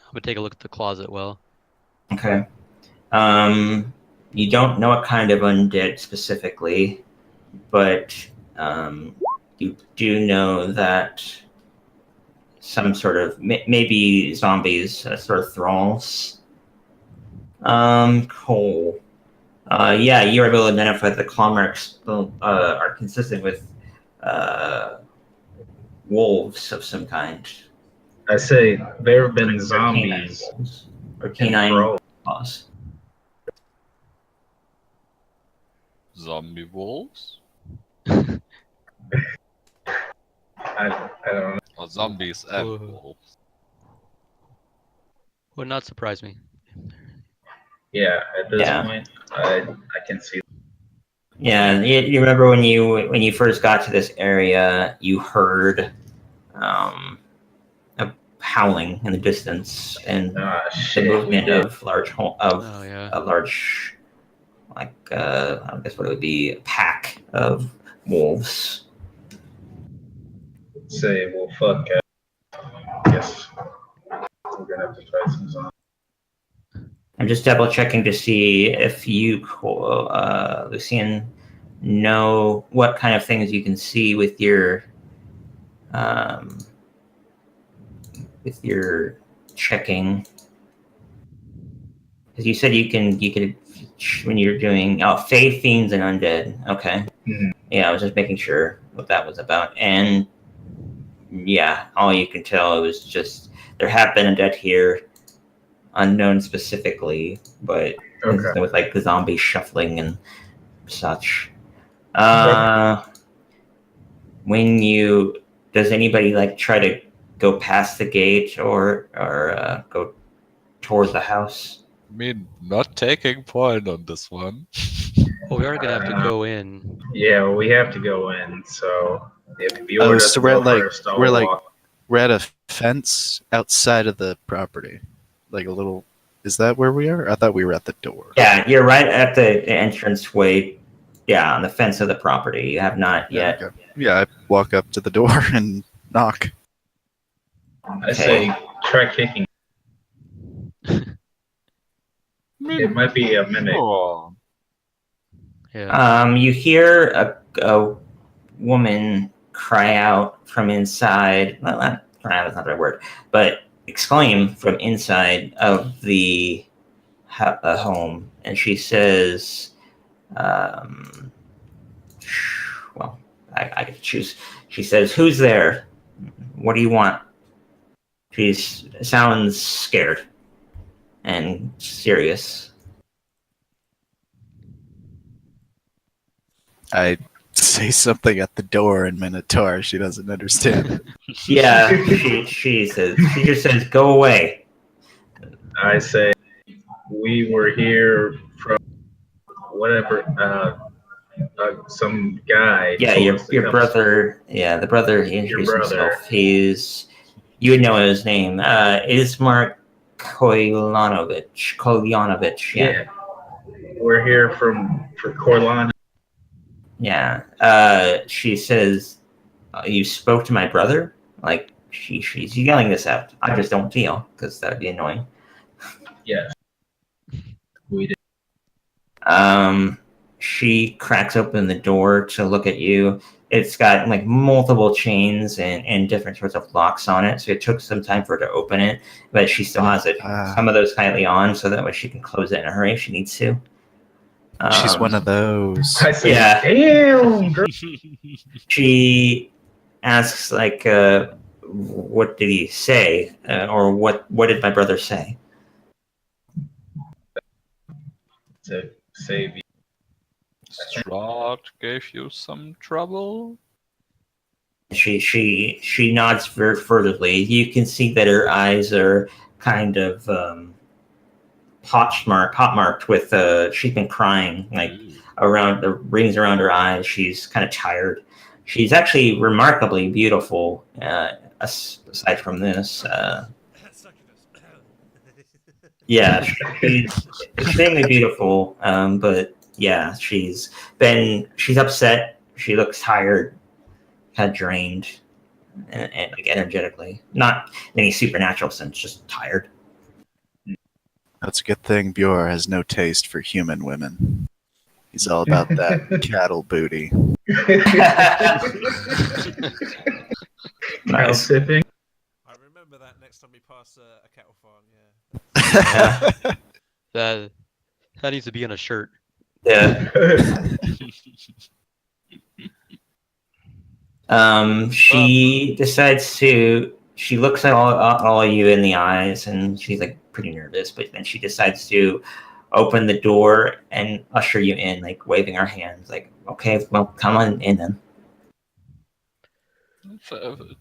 I'm gonna take a look at the closet. Well, Okay. You don't know what kind of undead specifically, but you do know that some sort of maybe zombies, sort of thralls. Cool. Yeah, you're able to identify the claw marks are consistent with wolves of some kind. I say there have been Canine zombies wolves or and canine thralls. claws. Zombie wolves? I don't know. Or zombies and Whoa. wolves? would not surprise me. Yeah, at this Yeah. point, I can see. Yeah, you remember when you first got to this area, you heard a howling in the distance and Ah, the shit. We movement did. of large Oh yeah. a large, like I guess what it would be, a pack of wolves. Say, well, fuck. Guess we're gonna have to try some zombies. I'm just double checking to see if you, Lucian, know what kind of things you can see with your checking. Because you said you could when you're doing Fey, Fiends, and Undead. Okay. Mhm. Yeah, I was just making sure what that was about. And yeah, all you can tell, it was just there have been undead here, unknown specifically, but Okay. with like the zombie shuffling and such. When you does anybody like try to go past the gate or go towards the house? I mean, not taking point on this one. Well, we are gonna have to go in. Yeah, well, we have to go in. So if you Oh, order so to we're go like- first, I'll we're like- walk. We're at a fence outside of the property, like a little. Is that where we are? I thought we were at the door. Yeah, you're right at the entranceway. Yeah, on the fence of the property. You have not yet. Okay. Yeah, I walk up to the door and knock. I say try kicking. It might be a mimic. Oh, Yeah. You hear a woman cry out from inside. Well, not cry out is not the right word, but exclaim from inside of the home, and she says, "Well, I get to choose." She says, "Who's there? What do you want?" She sounds scared and serious. I say something at the door in Minotaur. She doesn't understand. Yeah, she says. She just says, "Go away." I say we were here from whatever. Some guy. Yeah, told us to your come. brother. Yeah, the brother. He introduced brother. himself. You would know his name. Ismark Kolyanovich. Yeah. Yeah, we're here for Corlon. Yeah. She says, "You spoke to my brother." Like she's yelling this out. I just don't feel because that would be annoying. Yes. We did. She cracks open the door to look at you. It's got like multiple chains and different sorts of locks on it, so it took some time for her to open it, but she still has it some of those tightly on, so that way she can close it in a hurry if she needs to. She's one of those. I said, Yeah. damn, girl. She asks like, "What did he say?" Or what did my brother say? To save you. Strahd gave you some trouble? She nods very furtively. You can see that her eyes are kind of pot-marked with she's been crying like around the rings around her eyes. She's kind of tired. She's actually remarkably beautiful. Aside from this, yeah, she's extremely beautiful. But yeah, she's upset. She looks tired, kind of drained, and like energetically, not in any supernatural sense, just tired. That's a good thing Bjor has no taste for human women. He's all about that cattle booty. Cow Nice. sipping. I remember that next time we pass a cattle farm. Yeah. That needs to be on a shirt. Yeah. She decides to. She looks at all of you in the eyes, and she's like pretty nervous. But then she decides to open the door and usher you in, like waving her hands, like, "Okay, well, come on in then."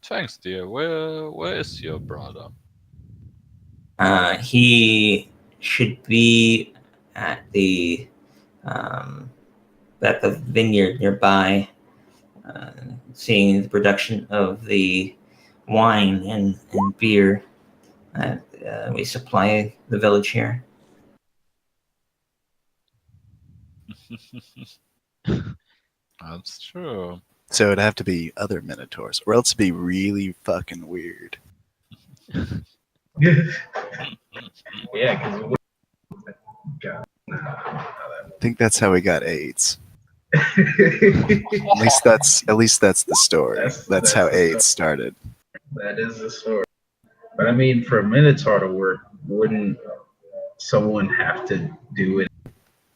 Thanks, dear. Where is your brother? He should be at the vineyard nearby, seeing the production of the wine and beer that we supply the village here. That's true. So it'd have to be other minotaurs, or else it'd be really fucking weird. Yeah, because God, I think that's how we got AIDS. that At least that's the story. That's how the AIDS story. started. is the story. But I mean, for a Minotaur to work, wouldn't someone have to do it?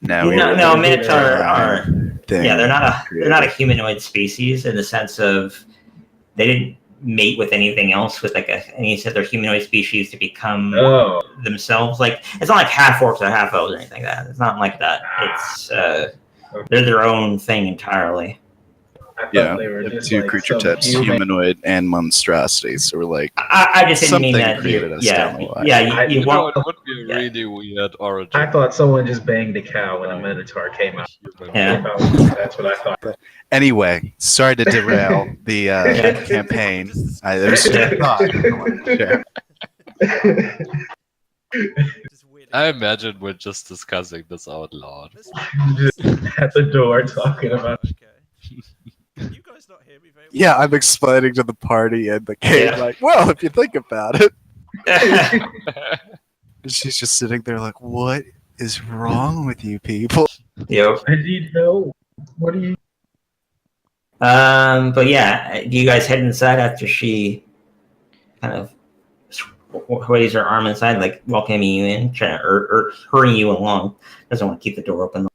Now No, Minotaur are thing. yeah, they're not a humanoid species in the sense of they didn't mate with anything else with like any other humanoid species to become Oh, themselves. Like it's not like half orcs or half elves or anything like that. It's not like that. It's they're their own thing entirely. I thought Yeah, they were the just two like creature types, subhuman. humanoid and monstrosity. So we're like, I just didn't mean Something that. created us down the line. Yeah, you You know, want it would be a yeah. really weird origin. I thought someone just banged a cow when a Minotaur came out. Yeah. That's what I thought. anyway, sorry to derail the Yeah. campaign. It was just a thought. I wanted to share. Just weird. I imagine we're just discussing this out loud. Just at the door talking about. Okay. Can you guys not hear me very well? Yeah, I'm explaining to the party and the game, Yeah. like, well, if you think about it. And she's just sitting there like, what is wrong with you people? Yep. I need help. What do you? But yeah, do you guys head inside after she kind of waves her arm inside, like welcoming you in, trying to or hurrying you along? Doesn't want to keep the door open.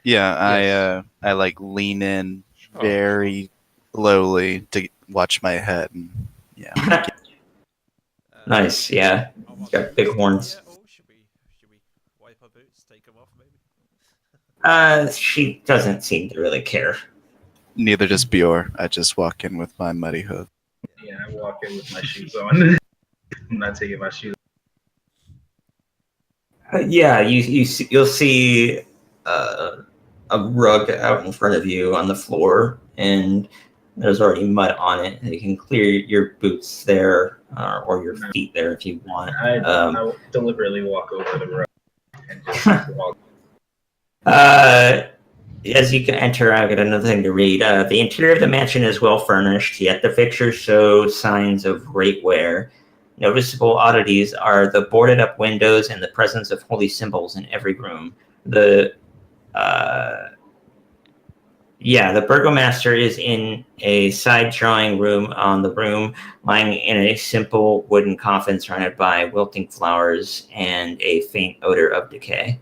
Yeah, I like lean in very lowly to watch my head. And yeah, Nice, yeah. I'll walk Got over. big horns. Yeah, oh, should we wipe our boots, take them off, maybe? She doesn't seem to really care. neither does Bjor. I just walk in with my muddy hood. Yeah, I walk in with my shoes on. I'm not taking my shoes. Yeah, you'll see a rug out in front of you on the floor, and there's already mud on it. You can clear your boots there, or your feet there if you want. I deliberately walk over the road and just walk. as you can enter, I've got another thing to read. The interior of the mansion is well furnished, yet the pictures show signs of great wear. Noticeable oddities are the boarded up windows and the presence of holy symbols in every room. The burgomaster is in a side drawing room on the room, lying in a simple wooden coffin surrounded by wilting flowers and a faint odor of decay.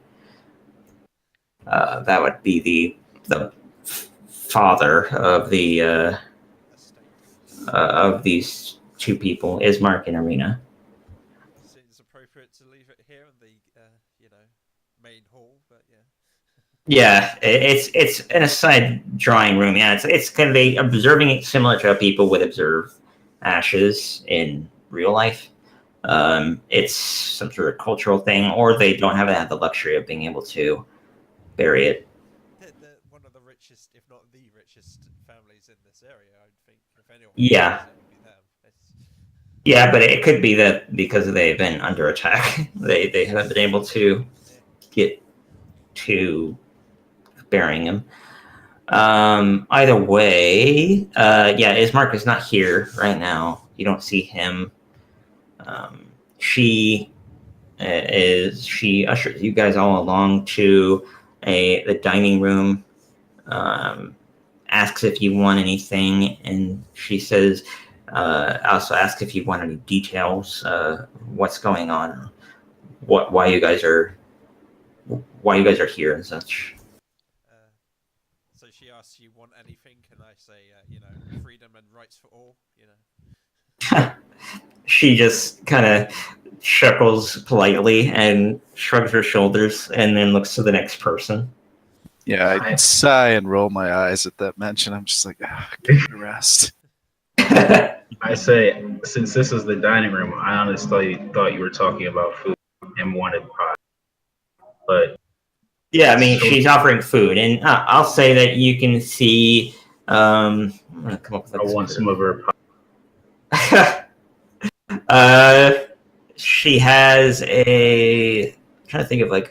That would be the father of the of these two people, Ismark and Arena. Seems appropriate to leave it here in the main hall, but yeah. Yeah, it's in a side drawing room. Yeah, it's kind of observing it similar to how people would observe ashes in real life. It's some sort of cultural thing, or they don't have the luxury of being able to bury it. They're one of the richest, if not the richest, families in this area. I think if anyone, Yeah. it would be them. Yeah, but it could be that because they've been under attack, they haven't been able to get to burying him. Either way, Ismark is not here right now. You don't see him. She ushers you guys all along to the dining room. Asks if you want anything, and she says, also asks if you want any details, what's going on, why you guys are here and such. So she asks, "You want anything?" And I say, "Freedom and rights for all." She just kind of chuckles politely and shrugs her shoulders, and then looks to the next person. Yeah, I sigh and roll my eyes at that mention. I'm just like, give me rest. I say, since this is the dining room, I honestly thought you were talking about food and wanted pie. But yeah, I mean, she's offering food, and I'll say that you can see. I'm gonna come up with. I want some of her pie. She has I'm trying to think of what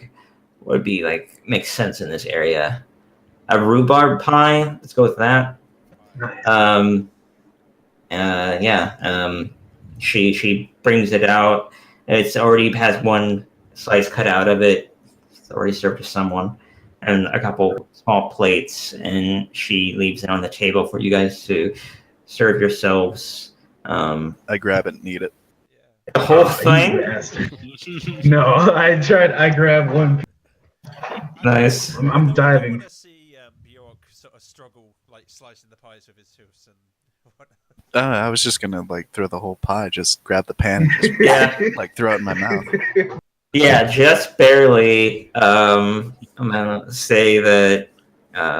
would be makes sense in this area. A rhubarb pie. Let's go with that. Nice. She brings it out. It's already has one slice cut out of it. It's already served to someone, and a couple small plates. And she leaves it on the table for you guys to serve yourselves. I grab it and eat it. The whole thing? No, I grabbed one. Nice. I'm diving. I want to see Bjork sort of struggle, slicing the pies with his hooves and whatnot. I was just gonna throw the whole pie, just grab the pan and just throw it in my mouth. Yeah, just barely. I'm gonna say that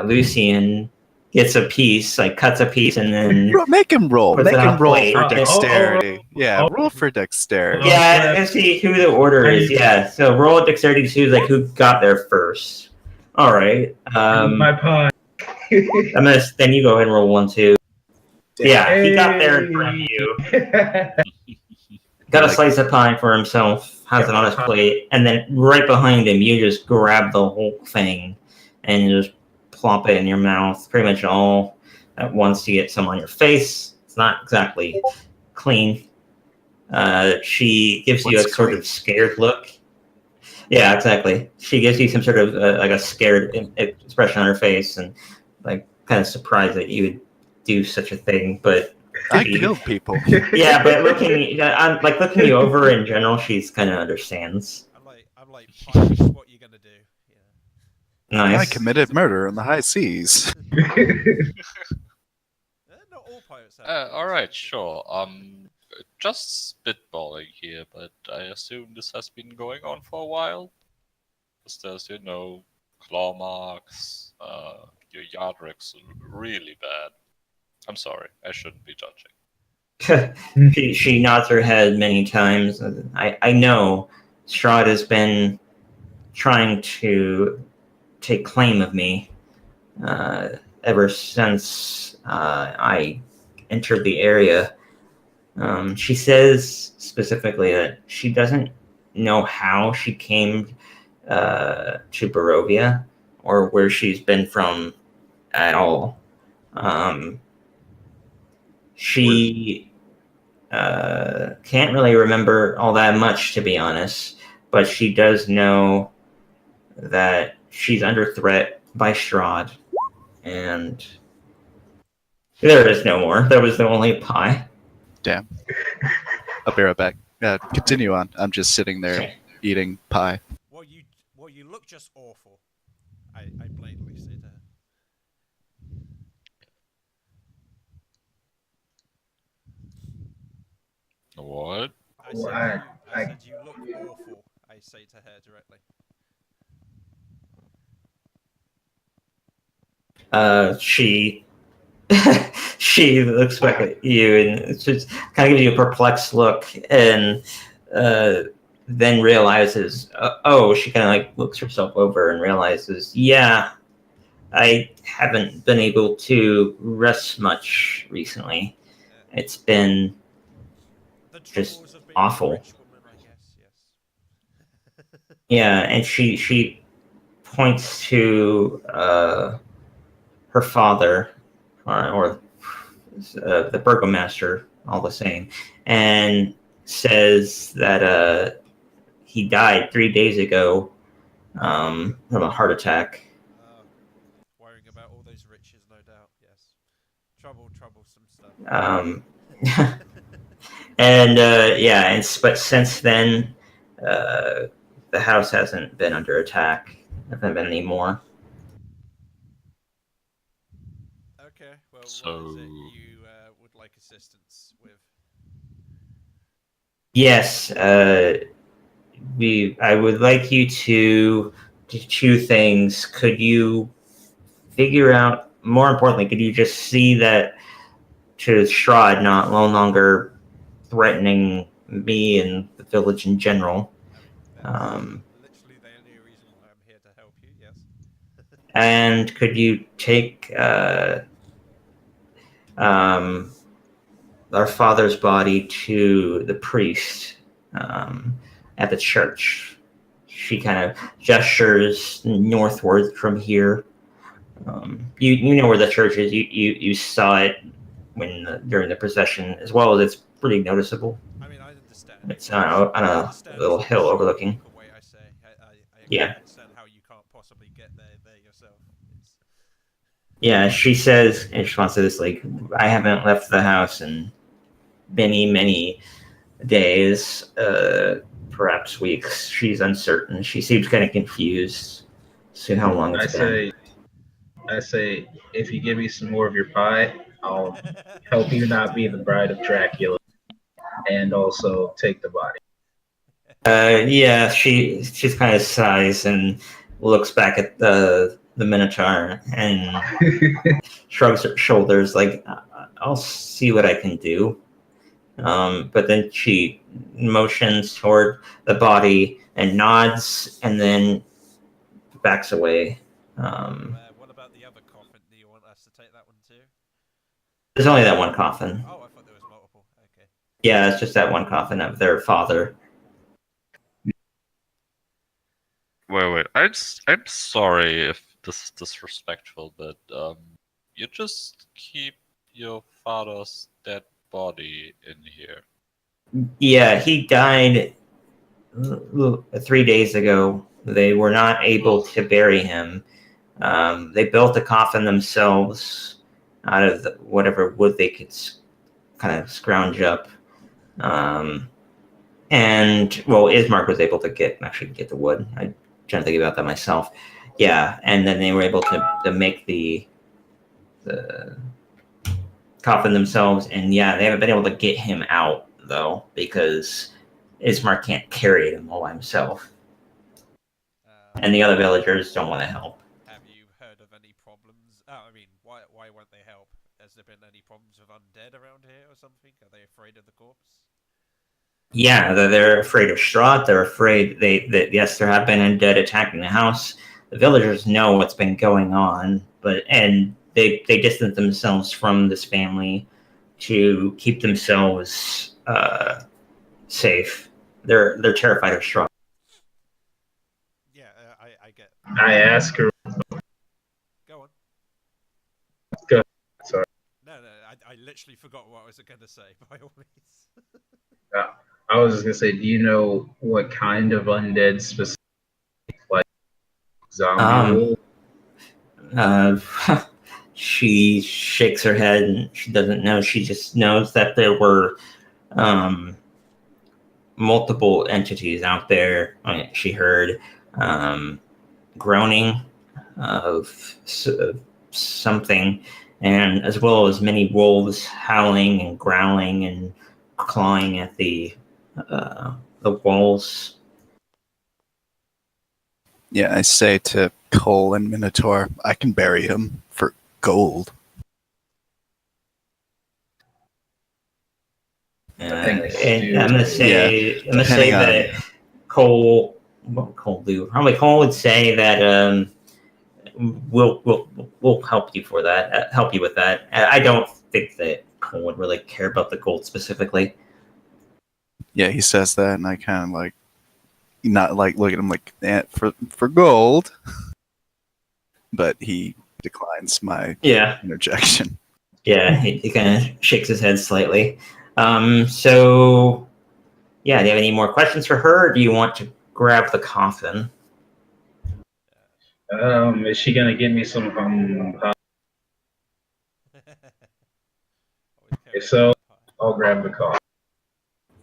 Lucian gets a piece, cuts a piece, and then make him roll. Make him roll for dexterity. Oh. Roll for dexterity. Yeah, and see who the order is. Yeah, so roll dexterity to see who got there first. All right. My pie. Then you go ahead and roll 1, 2. Yeah, he got there in front of you. Got a slice of pie for himself. Has it on his plate, and then right behind him, you just grab the whole thing and just plop it in your mouth, pretty much all at once. To get some on your face. It's not exactly clean. She gives you a sort of scared look. Yeah, exactly. She gives you some sort of a scared expression on her face, and kind of surprised that you would do such a thing. But I kill people. Yeah, but looking you over in general, she's kind of understands. I'm like, Pirates, what are you gonna do? Nice. I committed murder in the high seas. Not all pirates have. All right, sure. Just spitballing here, but I assume this has been going on for a while. Because there's, claw marks. Your yard wreck's really bad. I'm sorry, I shouldn't be judging. She nods her head many times. I know Strahd has been trying to take claim of me ever since I entered the area. She says specifically that she doesn't know how she came to Barovia or where she's been from at all. She can't really remember all that much, to be honest, but she does know that she's under threat by Strahd, and there is no more. There was the only pie. Damn. I'll be right back. Continue on. I'm just sitting there eating pie. Well, you look just awful. I blatantly say that. What? I said, Well, I said you look awful. I say to her directly. She she looks back at you and just kind of gives you a perplexed look, and then realizes, she kind of like looks herself over and realizes, yeah, I haven't been able to rest much recently. It's been The just troubles of being awful. A rich woman, I guess. Yes. Yeah, and she points to her father, or the burgomaster, all the same, and says that he died 3 days ago from a heart attack. Worrying about all those riches, no doubt. Yes. Troublesome stuff. And but since then, the house hasn't been under attack. Hasn't been any more. Okay. Well, So- what is it you would like assistance with? Yes, I would like you to do two things. Could you figure out, more importantly, could you just see that to Strahd no longer threatening me and the village in general? That's literally the only reason why I'm here to help you. Yes. And could you take our father's body to the priest at the church? She kind of gestures northward from here. You know where the church is. You saw it during the procession, as well as it's pretty noticeable. I mean, I understand. It's on a little hill overlooking. The way I say, I Yeah. understand how you can't possibly get there yourself. It's... Yeah, she says in response to this, like, I haven't left the house in many days, perhaps weeks. She's uncertain. She seems kind of confused as to how long it's been. I say, if you give me some more of your pie, I'll help you not be the bride of Dracula, and also take the body. Yeah, she's kind of sighs and looks back at the Minotaur and shrugs her shoulders, like, I'll see what I can do. But then she motions toward the body and nods, and then backs away. What about the other coffin? Do you want us to take that one too? There's only that one coffin. Oh, I thought there was multiple. Okay. Yeah, it's just that one coffin of their father. Wait. I'm sorry if this is disrespectful, but you just keep your father's dead body in here. Yeah, he died 3 days ago. They were not able to bury him. They built a coffin themselves out of whatever wood they could kind of scrounge up. And, well, Ismark was able to get the wood. I'm trying to think about that myself. Yeah, and then they were able to make the coffin themselves. And, yeah, they haven't been able to get him out, though, because Ismark can't carry him all by himself. And the other villagers don't want to help. Have you heard of any problems? I mean, why won't they help? Has there been any problems with undead around here or something? Are they afraid of the corpse? Yeah, they're afraid of Strahd. They're afraid that yes, there have been undead attacking the house. The villagers know what's been going on, and they distance themselves from this family to keep themselves safe. They're terrified of Strahd. Yeah, I get. I ask her, literally forgot what I was going to say. By all means. I was just gonna say, do you know what kind of undead specific, like zombie? Uh, she shakes her head and she doesn't know. She just knows that there were multiple entities out there. She heard groaning of something, and as well as many wolves howling and growling and clawing at the walls. Yeah, I say to Cole and Minotaur, I can bury him for gold. Thanks, And dude. I'm gonna say depending on- that Cole. What would Cole do? Probably Cole would say that we'll help you for that. Help you with that. I don't think that Cole would really care about the gold specifically. Yeah, he says that, and I kind of like, not like look at him like for gold, but he declines my Yeah, interjection. yeah. He kind of shakes his head slightly. So, yeah. Do you have any more questions for her, or do you want to grab the coffin? Is she gonna give me some If so, I'll grab the call.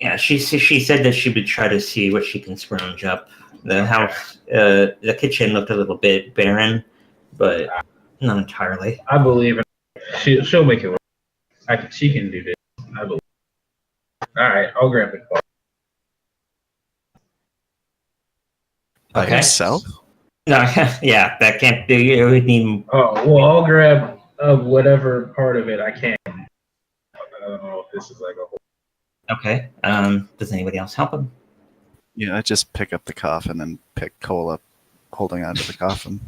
Yeah, she said that she would try to see what she can scrounge up. The house, the kitchen looked a little bit barren, but not entirely. I believe in she'll make it work. She can do this. I believe. All right, I'll grab the call. By Okay. himself? No, yeah, that can't be. It would need. Oh well, I'll grab whatever part of it I can. I don't know if this is like a whole. Okay. Does anybody else help him? Yeah, I just pick up the coffin and pick Cole up, holding onto the coffin.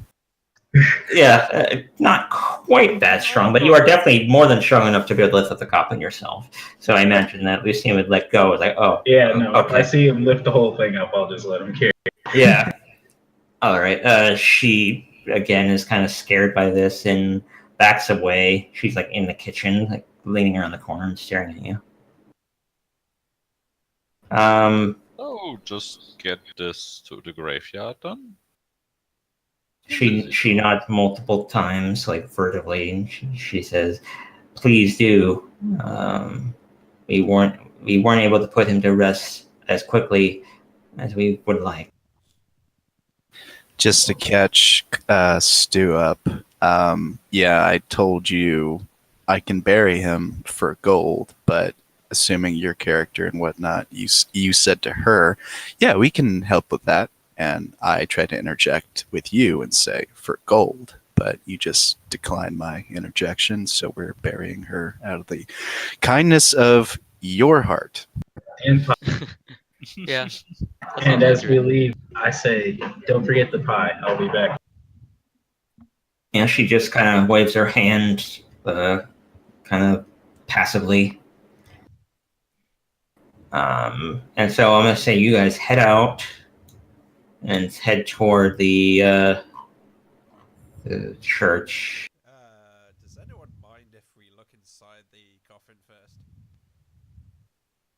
Yeah, not quite that strong, but you are definitely more than strong enough to be able to lift up the coffin yourself. So I imagine that Lucien would let go. It's like, oh, Yeah, no. If I okay, see him lift the whole thing up, I'll just let him carry. yeah. All right. She again is kind of scared by this and backs away. She's like in the kitchen, like leaning around the corner and staring at you. Oh, just get this to the graveyard then. She nods multiple times, like furtively, and she says, "Please do. We weren't able to put him to rest as quickly as we would like." Just to catch Stu up, yeah, I told you I can bury him for gold, but assuming your character and whatnot, you said to her, yeah, we can help with that. And I tried to interject with you and say, for gold, but you just declined my interjection, so we're burying her out of the kindness of your heart. And Yeah. and as we leave, I say, "Don't forget the pie. I'll be back." And she just kind of waves her hand, kind of passively. And so I'm gonna say you guys head out and head toward the church. Does anyone mind if we look inside the coffin first?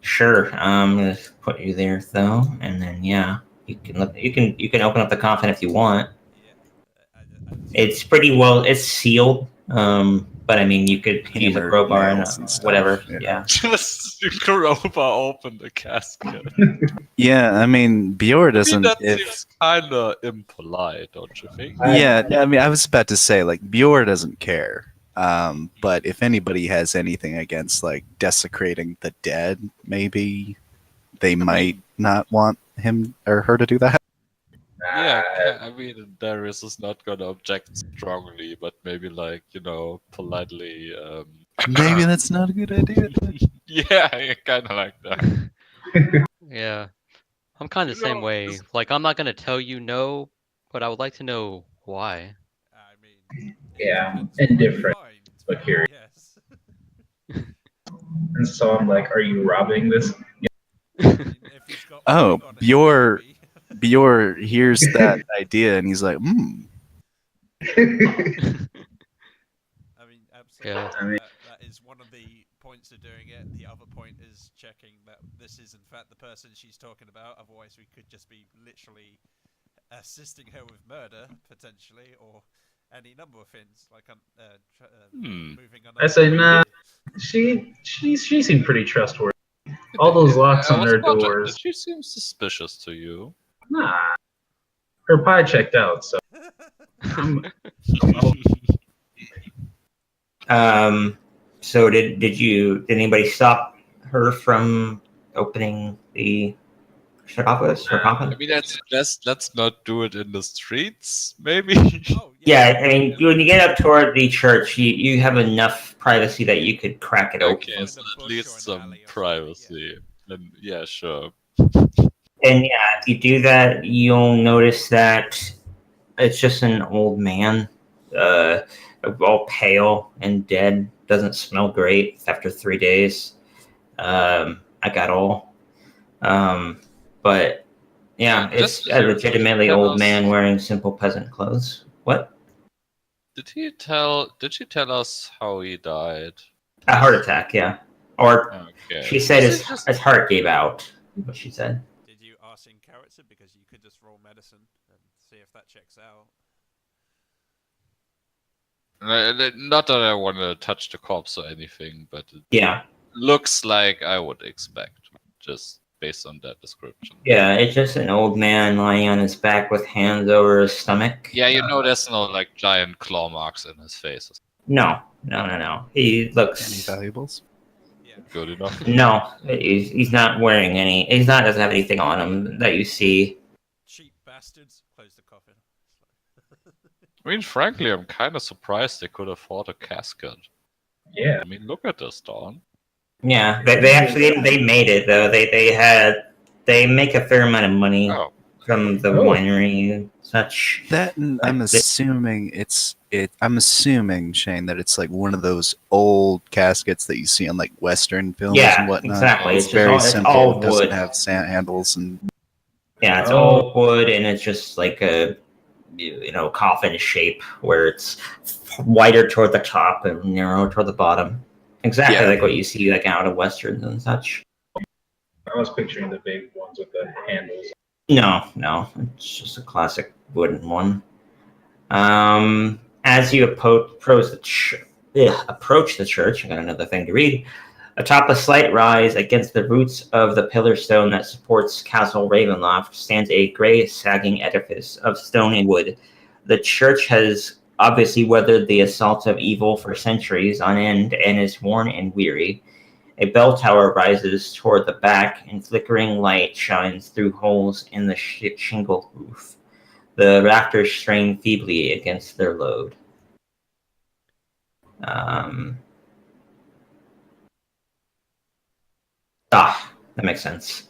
Sure. I'm gonna put you there though, and then yeah, you can look. You can open up the coffin if you want. Yeah. It's pretty well. It's sealed. But I mean, you could use a Hammer crowbar and nails and stuff, whatever. yeah. Yeah. Just crowbar open the casket. Yeah, I mean, Bjor I doesn't. mean, that if, seems kinda impolite, don't you think? yeah, I mean, I was about to say, like, Bjor doesn't care. But if anybody has anything against, like, desecrating the dead, maybe they might not want him or her to do that. Yeah, I mean, Darius is not gonna object strongly, but maybe like, politely. Maybe that's not a good idea. Yeah, kind of like that. Yeah. I'm kind of the same No, way. this- Like, I'm not going to tell you no, but I would like to know why. I mean, Yeah, it depends on indifferent, what you find, but curious. Yes. And so I'm like, "Are you robbing this?" I mean, if he's got Oh, food on it, Bjor- maybe. Bjor hears that idea and he's like, I mean, absolutely. Yeah. I mean- that is one of the points of doing it. The other point is checking that this is in fact the person she's talking about. Otherwise, we could just be literally assisting her with murder potentially, or any number of things like moving on. I say, nah, she seemed pretty trustworthy. All those locks I on was her about to- doors. Did she seem suspicious to you? Nah, her pie checked out. So So did anybody stop her from opening the sarcophagus or I coffin? mean, let's not do it in the streets, maybe. Oh, Yeah, I mean, when you get up toward the church, you have enough privacy that you could crack it open. Okay, so at least some privacy. Then yeah, sure. And yeah, if you do that, you'll notice that it's just an old man, all pale and dead. Doesn't smell great after 3 days. I got all. But yeah, it's a legitimately old man wearing simple peasant clothes. What? Did she tell us how he died? A heart attack, yeah. Or Okay. she said Is his, it just- his heart gave out. Is what she said. Did you ask in character? Because you could just roll medicine and see if that checks out. Not that I want to touch the corpse or anything, but it Yeah. looks like I would expect, just based on that description. Yeah, it's just an old man lying on his back with hands over his stomach. Yeah, you know, there's no like giant claw marks in his face. No. He Any looks valuables? Yeah. Good enough. no. He's not wearing any. Doesn't have anything on him that you see. Cheap bastards. Close the coffin. I mean, frankly, I'm kind of surprised they could afford a casket. yeah, I mean, look at this, Dawn. Yeah, they actually they made it though. They make a fair amount of money Oh, from the Oh. winery and such. That and I'm assuming I'm assuming, Shane, that it's like one of those old caskets that you see on like Western films Yeah, and whatnot. exactly. It's It's very just simple. all It doesn't wood. have sand handles and Yeah, it's Oh. all wood and it's just like a coffin shape where it's wider toward the top and narrow toward the bottom. Exactly Yeah. like what you see like out of westerns and such. I was picturing the big ones with the handles. No, it's just a classic wooden one. As you approach the church, I got another thing to read. Atop a slight rise against the roots of the pillar stone that supports Castle Ravenloft stands a gray, sagging edifice of stone and wood. The church has obviously weathered the assaults of evil for centuries on end and is worn and weary. A bell tower rises toward the back, and flickering light shines through holes in the shingle roof. The rafters strain feebly against their load. That makes sense.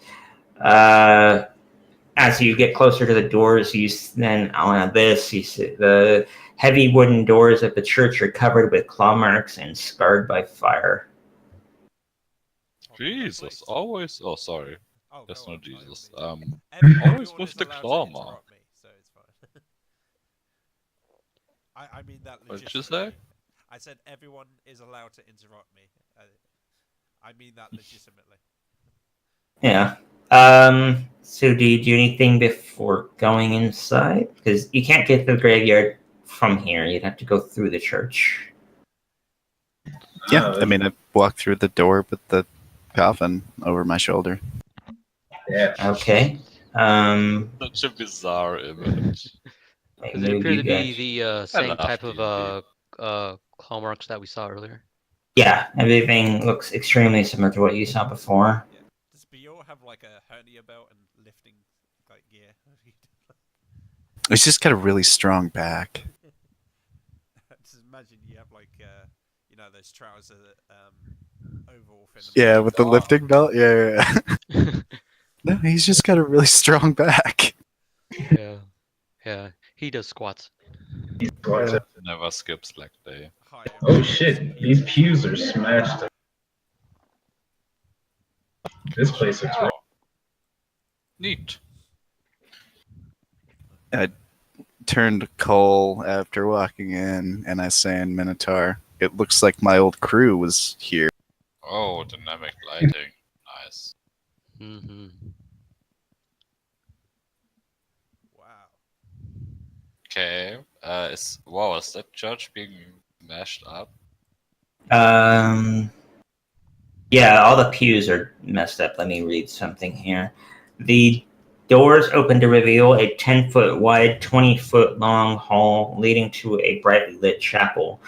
As you get closer to the doors, you see the heavy wooden doors of the church are covered with claw marks and scarred by fire. Jesus, always. Oh, sorry. Oh, That's go not on, by all Jesus. means. Always Everyone with is the allowed to claw interrupt mark. me, so it's fine. I mean that What did you legitimately. say? I said everyone is allowed to interrupt me. I mean that legitimately. Yeah. So do you do anything before going inside? Because you can't get to the graveyard from here. You'd have to go through the church. yeah. I mean, I walked through the door with the coffin over my shoulder. Yeah. Okay. Such a bizarre image. Does it appear to be the same laughed type of easily. claw marks that we saw earlier? Yeah, everything looks extremely similar to what you saw before. Yeah. Does Bior have like a hernia belt and lifting like gear? It's just got a really strong back. Just imagine you have like those trousers overall thing. Yeah, with the Oh. lifting belt. Yeah. No, he's just got a really strong back. Yeah. He does squats. Yeah. Never skips leg day. Oh shit, these pews are smashed. This place looks Oh. Neat. I turned to Cole after walking in, and I say in Minotaur, it looks like my old crew was here. Oh, dynamic lighting. Nice. Mm-hmm. Wow. Okay. Is that church being mashed up? Yeah, all the pews are messed up. Let me read something here. The doors open to reveal a 10-foot wide, 20-foot long hall leading to a brightly lit chapel.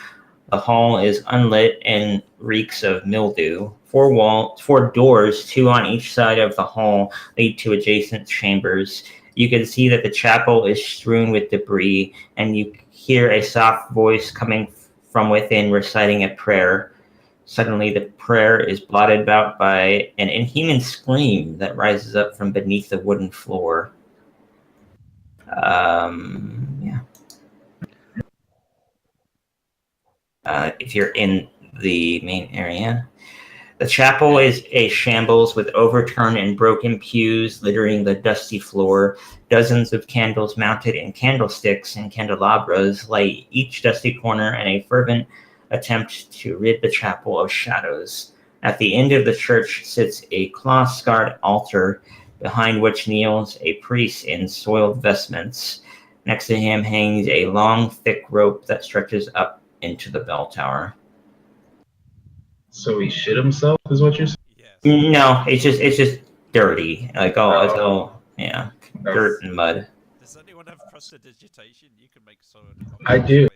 The hall is unlit and reeks of mildew. Four doors, 2 on each side of the hall, lead to adjacent chambers. You can see that the chapel is strewn with debris, and you hear a soft voice coming from within reciting a prayer. Suddenly, the prayer is blotted out by an inhuman scream that rises up from beneath the wooden floor. Yeah. If you're in the main area. The chapel is a shambles with overturned and broken pews littering the dusty floor. Dozens of candles mounted in candlesticks and candelabras light each dusty corner in a fervent attempt to rid the chapel of shadows. At the end of the church sits a cloth-scarred altar, behind which kneels a priest in soiled vestments. Next to him hangs a long, thick rope that stretches up into the bell tower. So he shit himself, is what you're saying? Yes. No, it's just dirty. Like it's all yeah, dirt and mud. Does anyone have prestidigitation? You can make sword. I do.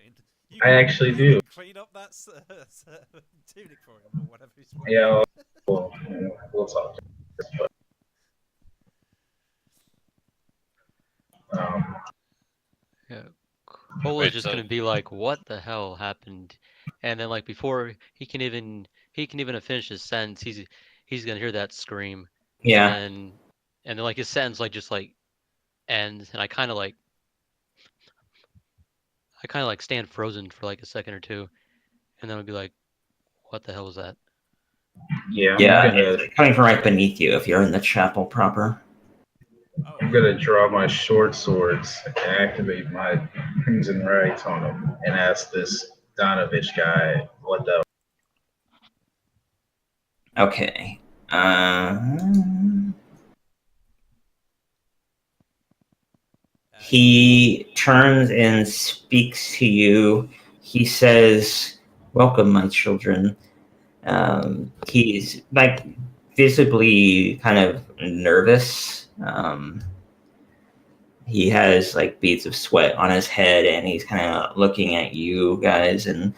You I actually you do. can clean up that tunic for him or whatever he's wearing. Yeah, we'll talk. Um, Yeah. Cole Wait, is just so- gonna be like, "What the hell happened?" And then like before he can even finish his sentence, he's gonna hear that scream. Yeah. And then like his sentence like just like ends, and I kind of like stand frozen for like a second or two, and then I'll be like, "What the hell was that?" yeah, Yeah, I'm gonna, it's coming from right beneath you if you're in the chapel proper. Oh, I'm gonna draw my short swords and activate my crimson rights on him and ask this Donovich guy what the. Okay. He turns and speaks to you. He says, "Welcome, my children." He's like visibly kind of nervous. He has like beads of sweat on his head, and he's kind of looking at you guys and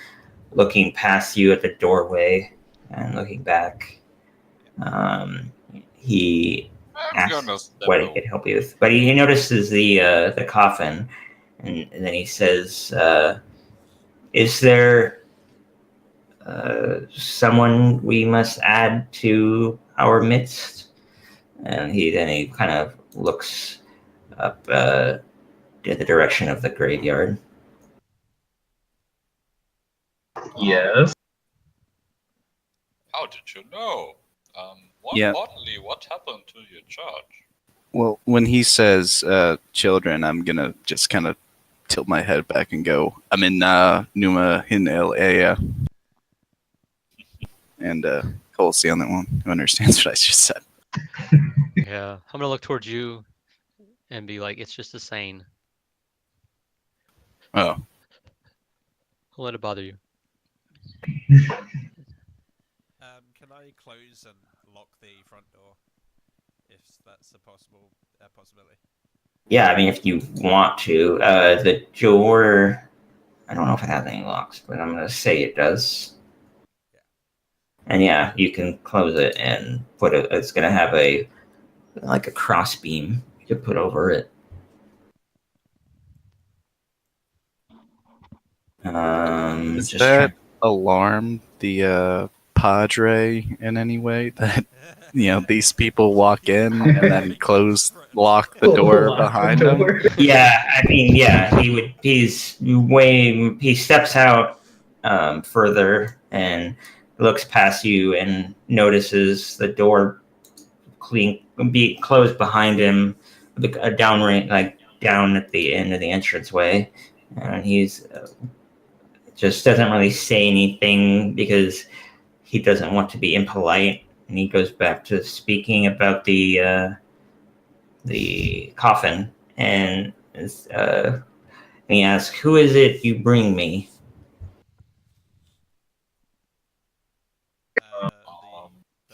looking past you at the doorway and looking back. He I'm gonna asks step what he over. could help you with, but he notices the coffin, and then he says, "Is there someone we must add to our midst?" And he kind of looks up in the direction of the graveyard. Yes. How did you know? More Yeah. importantly, what happened to your church? Well, when he says children, I'm gonna just kind of tilt my head back and go, "I'm in Numa Hinel Aya." And Cole's the only one who understands what I just said. Yeah, I'm gonna look towards you and be like, "It's just a saying. Oh, Don't let it bother you." Can I close and lock the front door, if that's a possibility? Yeah, I mean, if you want to, the door. I don't know if it has any locks, but I'm gonna say it does. And yeah, you can close it and put it. It's gonna have a cross beam you could put over it. does Just that alarm the Padre in any way that these people walk in and then lock the door behind them? Yeah, I mean, yeah, he steps out further and looks past you and notices the door be closed behind him, down at the end of the entranceway, and he's just doesn't really say anything because he doesn't want to be impolite, and he goes back to speaking about the coffin, and he asks, "Who is it you bring me?"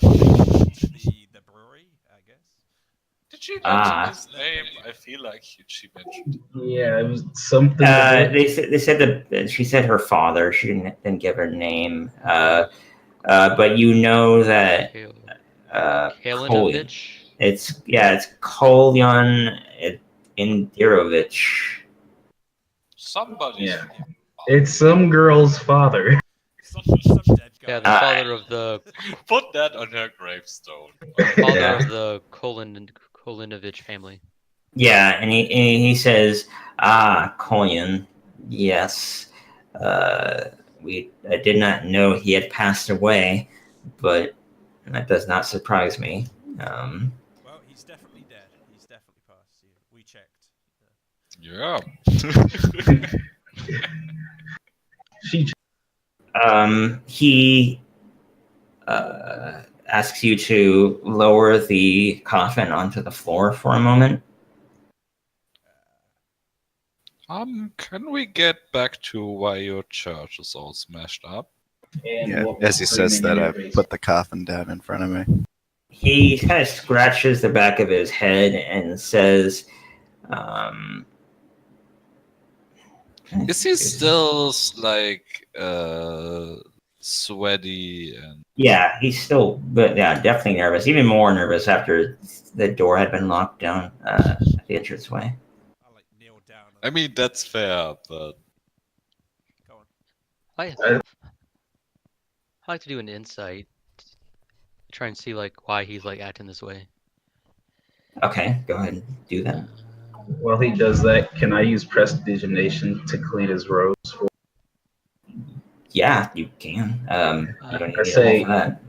The brewery, I guess. Did she mention Ah. his name? I feel like she mentioned. Yeah, it was something. They said that she said her father. She didn't give her name. But you know that Kalinovich? it's Kolyan Indirovich. Somebody's Yeah. It's some girl's father. Some dead guy. Yeah, the father of the Put that on her gravestone. father Yeah. of the Kolinovich family. Yeah, and he says, Kolyan, yes. I did not know he had passed away, but that does not surprise me. Well, he's definitely dead. He's definitely passed. We checked. Yeah. He asks you to lower the coffin onto the floor for a moment. Can we get back to why your church is all smashed up? And Yeah, what was as he says screaming that, in I your face. put the coffin down in front of me. He kind of scratches the back of his head and says, Is he still like sweaty and? Yeah, he's still, but yeah, definitely nervous. Even more nervous after the door had been locked down at the entranceway. I like kneel down. I mean, that's fair, but Go on. I like to do an insight. Try and see like why he's like acting this way. Okay, go ahead and do that. While he does that, can I use prestidigitation to clean his robes? Yeah, you can. You don't need I to say- roll for that.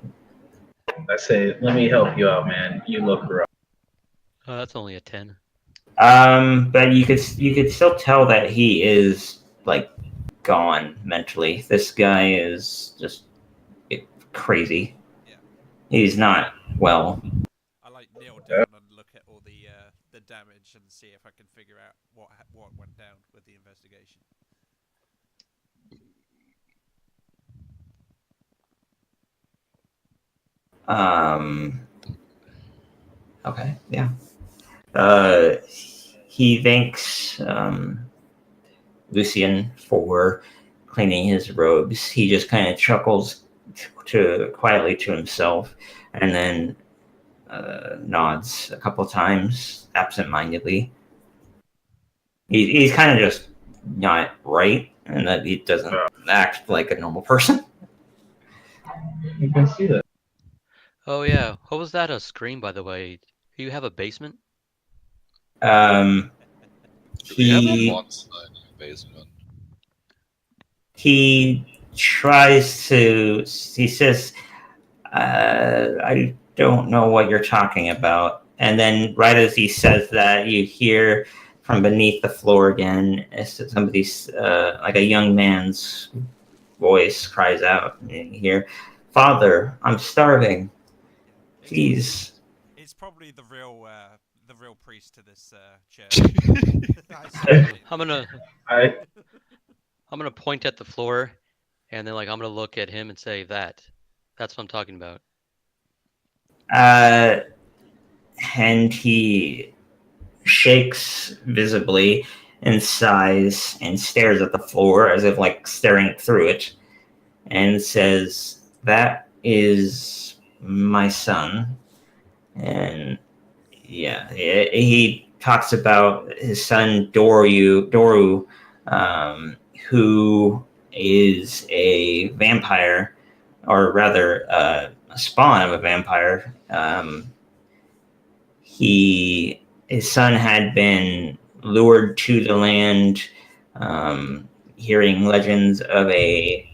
I say, let me help you out, man. You look rough. Oh, that's only a 10. But you could still tell that he is like gone mentally. This guy is just crazy. Yeah. He's not well. I like kneel down and look at all the damage and see if I can figure out what went down with the investigation. Okay, yeah. He thanks Lucian for cleaning his robes. He just kind of chuckles quietly to himself, and then nods a couple times absentmindedly. He's kind of just not right, and that he doesn't act like a normal person. You can see that. Oh yeah, what was that? A scream, by the way. Do you have a basement? we have He on one side in the basement. he tries to. He says, "I don't know what you're talking about." And then, right as he says that, you hear from beneath the floor again, as somebody's like a young man's voice cries out, and you hear, "Father, I'm starving. Please." It's probably the real priest to this church. I'm gonna point at the floor, and then like I'm gonna look at him and say that's what I'm talking about. And he shakes visibly and sighs and stares at the floor as if like staring through it, and says, "That is my son." And yeah, he talks about his son Doru, who is a vampire, or rather a spawn of a vampire. His son had been lured to the land, hearing legends of a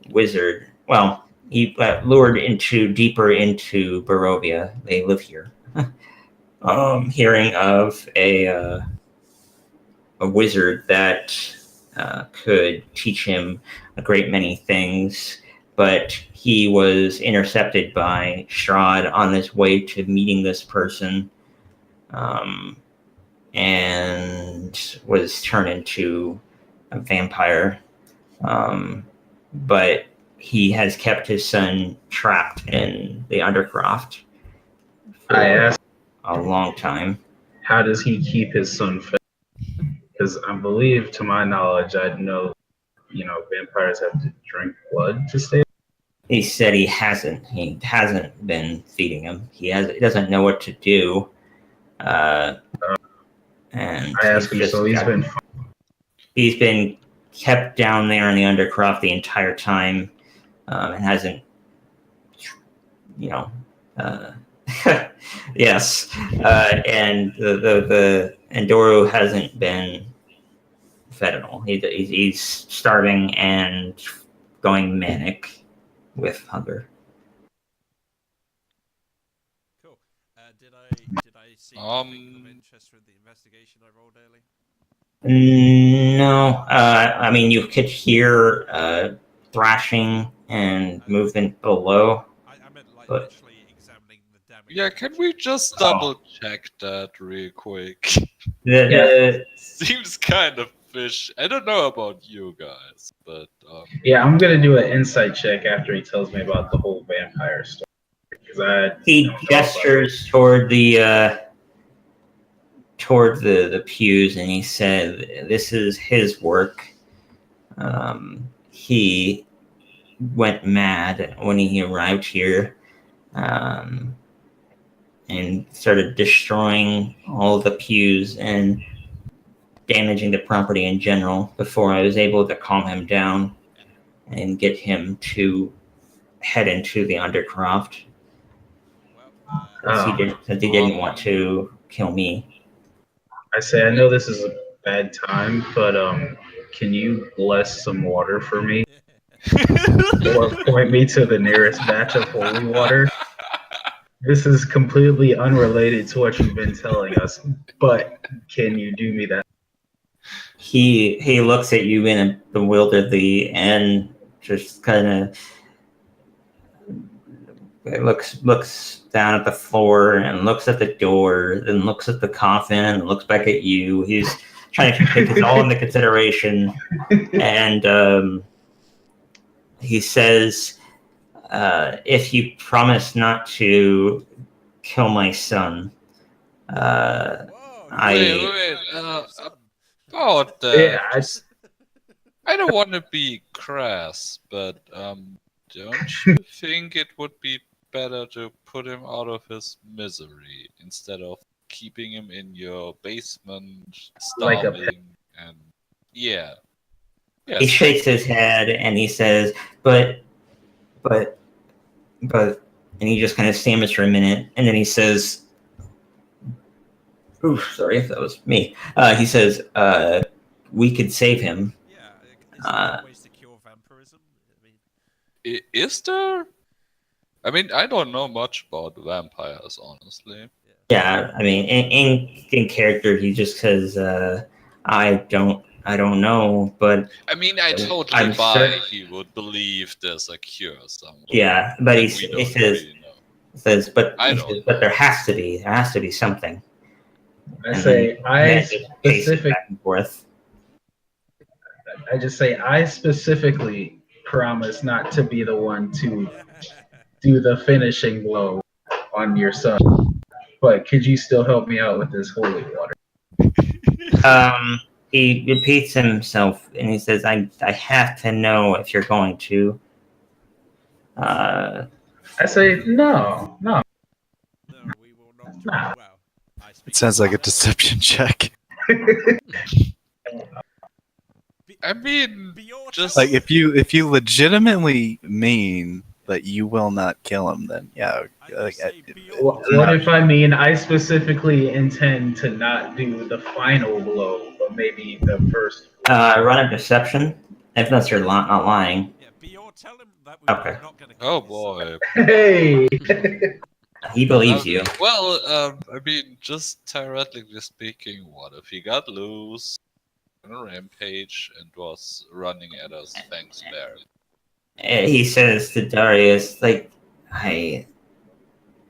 wizard. Well, he got lured deeper into Barovia. They live here. Hearing of a wizard that could teach him a great many things, but he was intercepted by Strahd on his way to meeting this person, and was turned into a vampire. But he has kept his son trapped in the Undercroft for I asked, a long time. how does he keep his son fed? Because I believe, to my knowledge, I know, vampires have to drink blood to stay. He said he hasn't been feeding him. He doesn't know what to do. And I asked him, so he's been kept down there in the Undercroft the entire time, and hasn't, yes, and the Endoru hasn't been fed at all. He's starving and going manic with hunger. Cool. Did I see anything of interest with the investigation I rolled early? No, I mean, you could hear thrashing and movement below. I meant like But- literally examining the damage. Yeah, can we just double check that real quick? The Seems kind of fish. I don't know about you guys, but Yeah, I'm gonna do an insight check after he tells me about the whole vampire story. Because he gestures toward the pews, and he said, "This is his work." He went mad when he arrived here, and started destroying all the pews and damaging the property in general before I was able to calm him down and get him to head into the Undercroft. Well, Since he didn't want to kill me. I say, I know this is a bad time, but can you bless some water for me, or point me to the nearest batch of holy water? This is completely unrelated to what you've been telling us, but can you do me that? He looks at you in a bewilderedly and just kind of looks down at the floor and looks at the door, then looks at the coffin and looks back at you. He's trying to take this all into consideration, and he says, "If you promise not to kill my son, whoa, wait. About that. Yeah, I don't want to be crass, but don't you think it would be better to put him out of his misery instead of keeping him in your basement, Like a starving, and yeah. He Yes. shakes his head and he says, but, and he just kind of stammers for a minute, and then he says, oof, sorry if that was me. He says, we could save him. Yeah, is there ways to cure vampirism? I mean, Is there? I mean, I don't know much about vampires, honestly. Yeah, I mean, in character, he just says, I don't know, but I mean, I totally I'm buy certain- he would believe there's a cure somewhere. yeah, but We he don't says, really know. he says, but there has to be something. I say, I just pace it specific. back and forth. I just say, I specifically promise not to be the one to do the finishing blow on your son. But could you still help me out with this holy water? He repeats himself and he says, I have to know if you're going to. I say, no. no, we will not. Nah. Well, I speak It sounds like a for myself. deception check. I mean, Be your just- Like if you legitimately mean that you will not kill him, then yeah. Like, What if I mean I specifically intend to not do the final blow, but maybe the first? Run a deception, if that's you're not lying. Yeah, Bior, tell him that we're Okay. not going to. oh boy. Hey, He believes you. Well, I mean, just theoretically speaking, what if he got loose? on a rampage and was running at us, thanks barely. He says to Darius, like,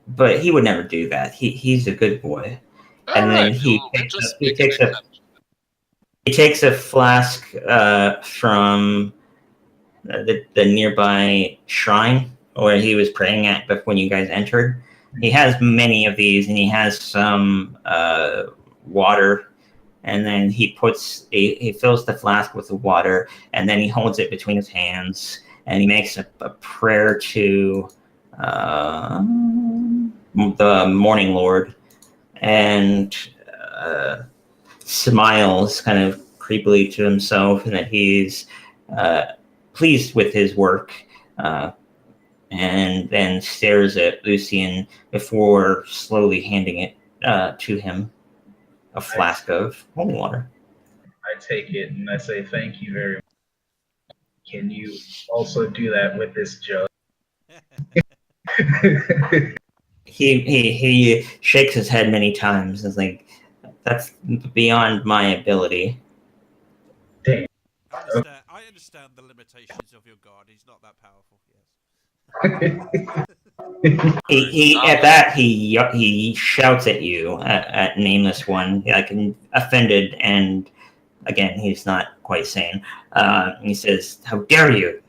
but he would never do that. He's a good boy. And then Alright, he we'll takes just he make an takes a exception. he takes a flask from the nearby shrine where he was praying at when you guys entered. He has many of these, and he has some water. And then he fills the flask with the water, and then he holds it between his hands, and he makes a prayer to the Morning Lord, and smiles kind of creepily to himself, and that he's pleased with his work, and then stares at Lucian before slowly handing it to him, a flask of holy water. I take it and I say thank you very much. Can you also do that with this jug? He shakes his head many times. It's like, that's beyond my ability. Damn. I understand the limitations of your god. He's not that powerful. Yes. He shouts at you at Nameless One, like offended, and again he's not quite sane. He says, "How dare you?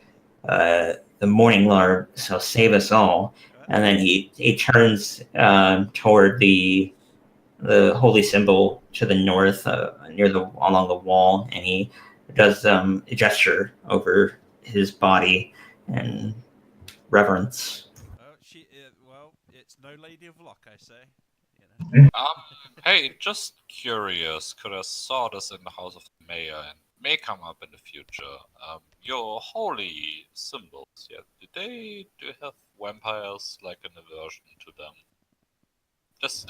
The Morning Lord shall save us all." And then he turns toward the holy symbol to the north, along the wall, and he does a gesture over his body and reverence. Well, it's no lady of luck, I say. You know. Hey, just curious, could I saw this in the House of the Mayor and may come up in the future. Your holy symbols, yeah, do they have vampires like an aversion to them? Just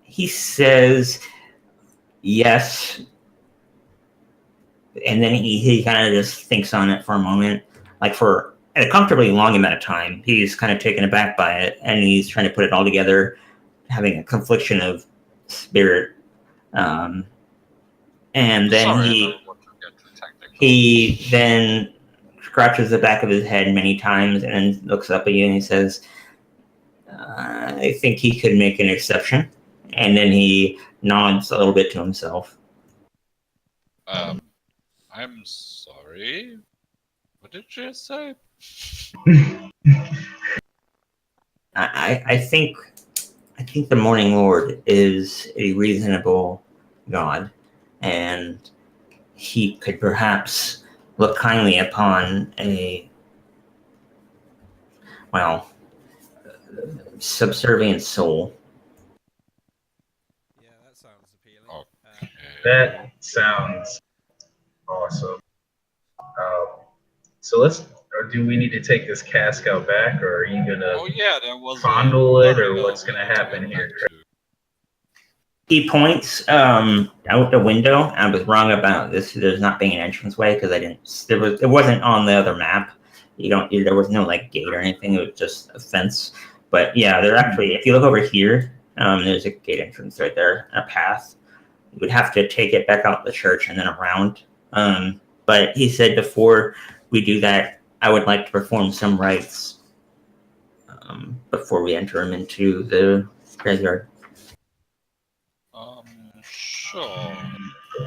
He says yes, and then he kind of just thinks on it for a moment, like for a comfortably long amount of time. He's kind of taken aback by it, and he's trying to put it all together, having a confliction of spirit. And then sorry, I don't want to get too technical. he then scratches the back of his head many times and then looks up at you and he says, I think he could make an exception. And then he nods a little bit to himself. I'm sorry. What did you say? I think the Morning Lord is a reasonable god, and he could perhaps look kindly upon a, well, subservient soul. Yeah, that sounds appealing. Okay. That sounds awesome. So or do we need to take this cask out back, or are you gonna Oh yeah, there was fondle it, or what's gonna happen here? He points out the window. I was wrong about this. There's not being an entranceway because it wasn't on the other map. There was no like gate or anything. It was just a fence. But yeah, they're actually, if you look over here, there's a gate entrance right there, a path. You would have to take it back out the church and then around. But he said before we do that, I would like to perform some rites before we enter him into the graveyard. Sure.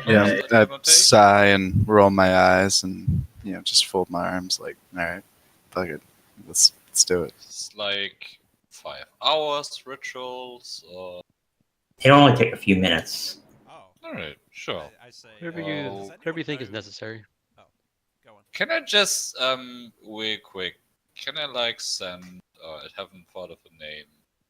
Yeah, I sigh and roll my eyes and just fold my arms like, all right, fuck it, let's do it. It's like 5 hours rituals or It'll only take a few minutes. Oh. alright, sure. I say. Whatever you think is necessary. Oh, go on. Can I just real quick? Can I like send? I haven't thought of a name,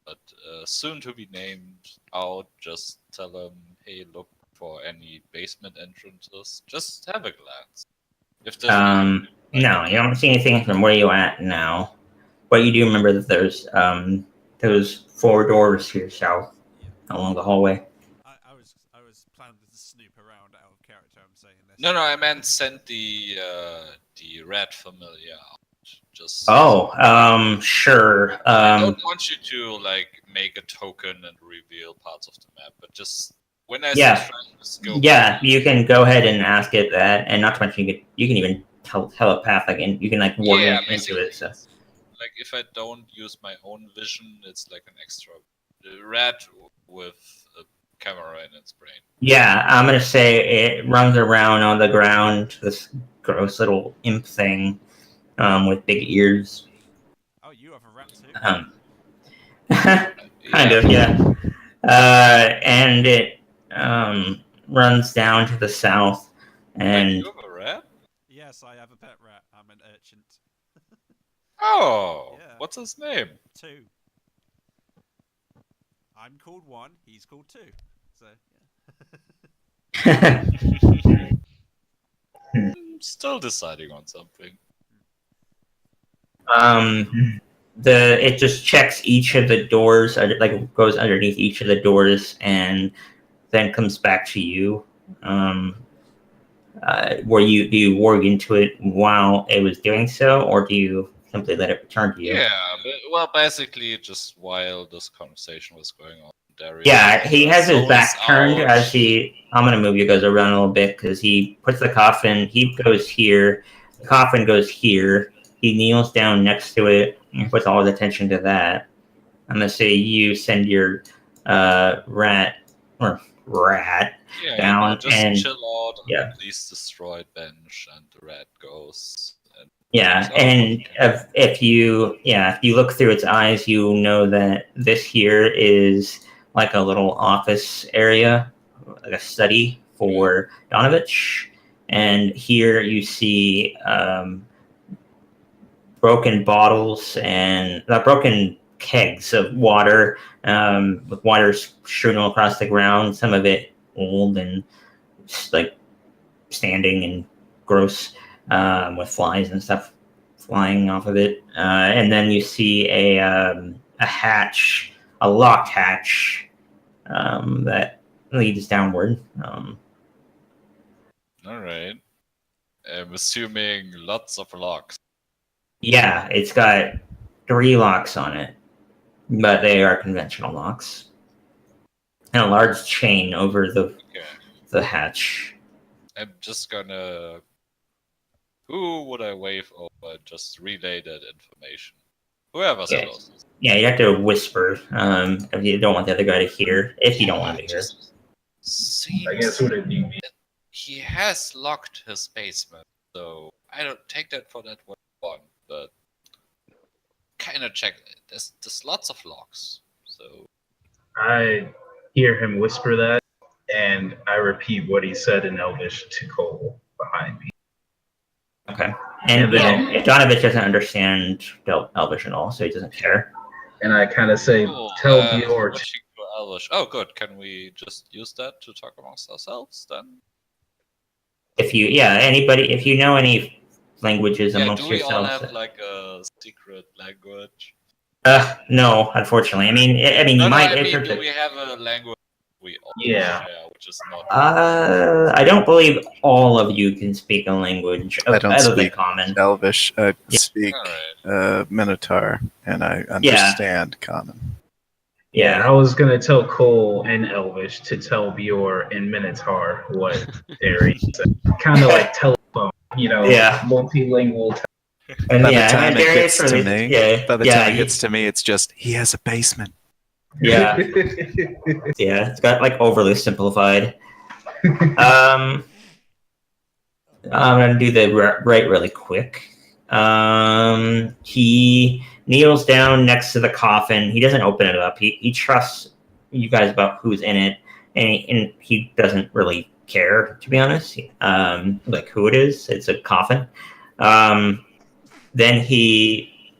but soon to be named out. Just tell them, hey, look for any basement entrances. Just have a glance. If there's no, you don't see anything from where you're at now. But you do remember that there's those 4 doors to your south along the hallway. I was planning to snoop around out of character. I'm saying this. No, I meant send the red familiar out. Just sure. I don't want you to like make a token and reveal parts of the map, but just when I Yeah. say try to scope, Yeah, you can go ahead and ask it that, and not to mention you can even telepath again. You can like warp yeah, into basically, it. So it's like if I don't use my own vision, it's like an extra rat with a camera in its brain. yeah, I'm gonna say it runs around on the ground. This gross little imp thing, with big ears. Oh, you have a rat too? Kind of, yeah. And it runs down to the south, Wait, and you have a rat? Yes, I have a pet rat. I'm an urchin. Oh, Yeah. what's his name? 2. I'm called 1, he's called 2. So, yeah. I'm still deciding on something. it just checks each of the doors, like goes underneath each of the doors, and then comes back to you. Were you warg into it while it was doing so, or do you simply let it return to you? Yeah, but, well, basically, just while this conversation was going on, Darius. Yeah, he has his zones back turned out. as he. I'm gonna move you guys around a little bit because he puts the coffin. He goes here. The coffin goes here. He kneels down next to it and puts all his attention to that. I'm gonna say you send your rat Yeah, down just and chill out on yeah. the least destroyed bench, and the rat goes. And Yeah, So- and if you look through its eyes, you know that this here is like a little office area, like a study for Donovich. And here you see broken bottles and broken kegs of water, with water strewn all across the ground. Some of it old and like standing and gross, with flies and stuff flying off of it. And then you see a hatch, a locked hatch, that leads downward. all right. I'm assuming lots of locks. Yeah, it's got 3 locks on it, but they are conventional locks. And a large chain over Okay. the hatch. I'm just gonna. Who would I wave over? Just relay that information. Whoever's Yes. closest. Yeah, you have to whisper, if you don't want the other guy to hear. If you don't want him to hear. Just seems I guess would it be? he has locked his basement, so I don't take that for that one, but kind of check it. There's lots of locks, so I hear him whisper that, and I repeat what he said in Elvish to Cole behind me. Okay. And yeah, Donovich doesn't understand Elvish at all, so he doesn't care. And I kind of say, cool. tell Bjorn. Switching to Elvish. Oh, good. Can we just use that to talk amongst ourselves then? If you know any languages Yeah. amongst Do we all yourselves. have like a secret language? No, unfortunately. I mean, you No, might. I mean, do we have a language we all Yeah. share, which is not? I don't believe all of you can speak a language I don't other than speak Common. Elvish. I speak All right. Minotaur, and I understand Common. Yeah, I was gonna tell Cole and Elvish to tell Bjorn and Minotaur what Darius said. Kind of like telephone, Yeah. multilingual. And By yeah, the time and it Darius gets to really- me, yeah, by the yeah, time it you- gets to me, it's just he has a basement. yeah, yeah, it's got like overly simplified. I'm gonna do the right really quick. He kneels down next to the coffin. He doesn't open it up. He trusts you guys about who's in it, and he doesn't really care, to be honest. Like who it is. It's a coffin. Then he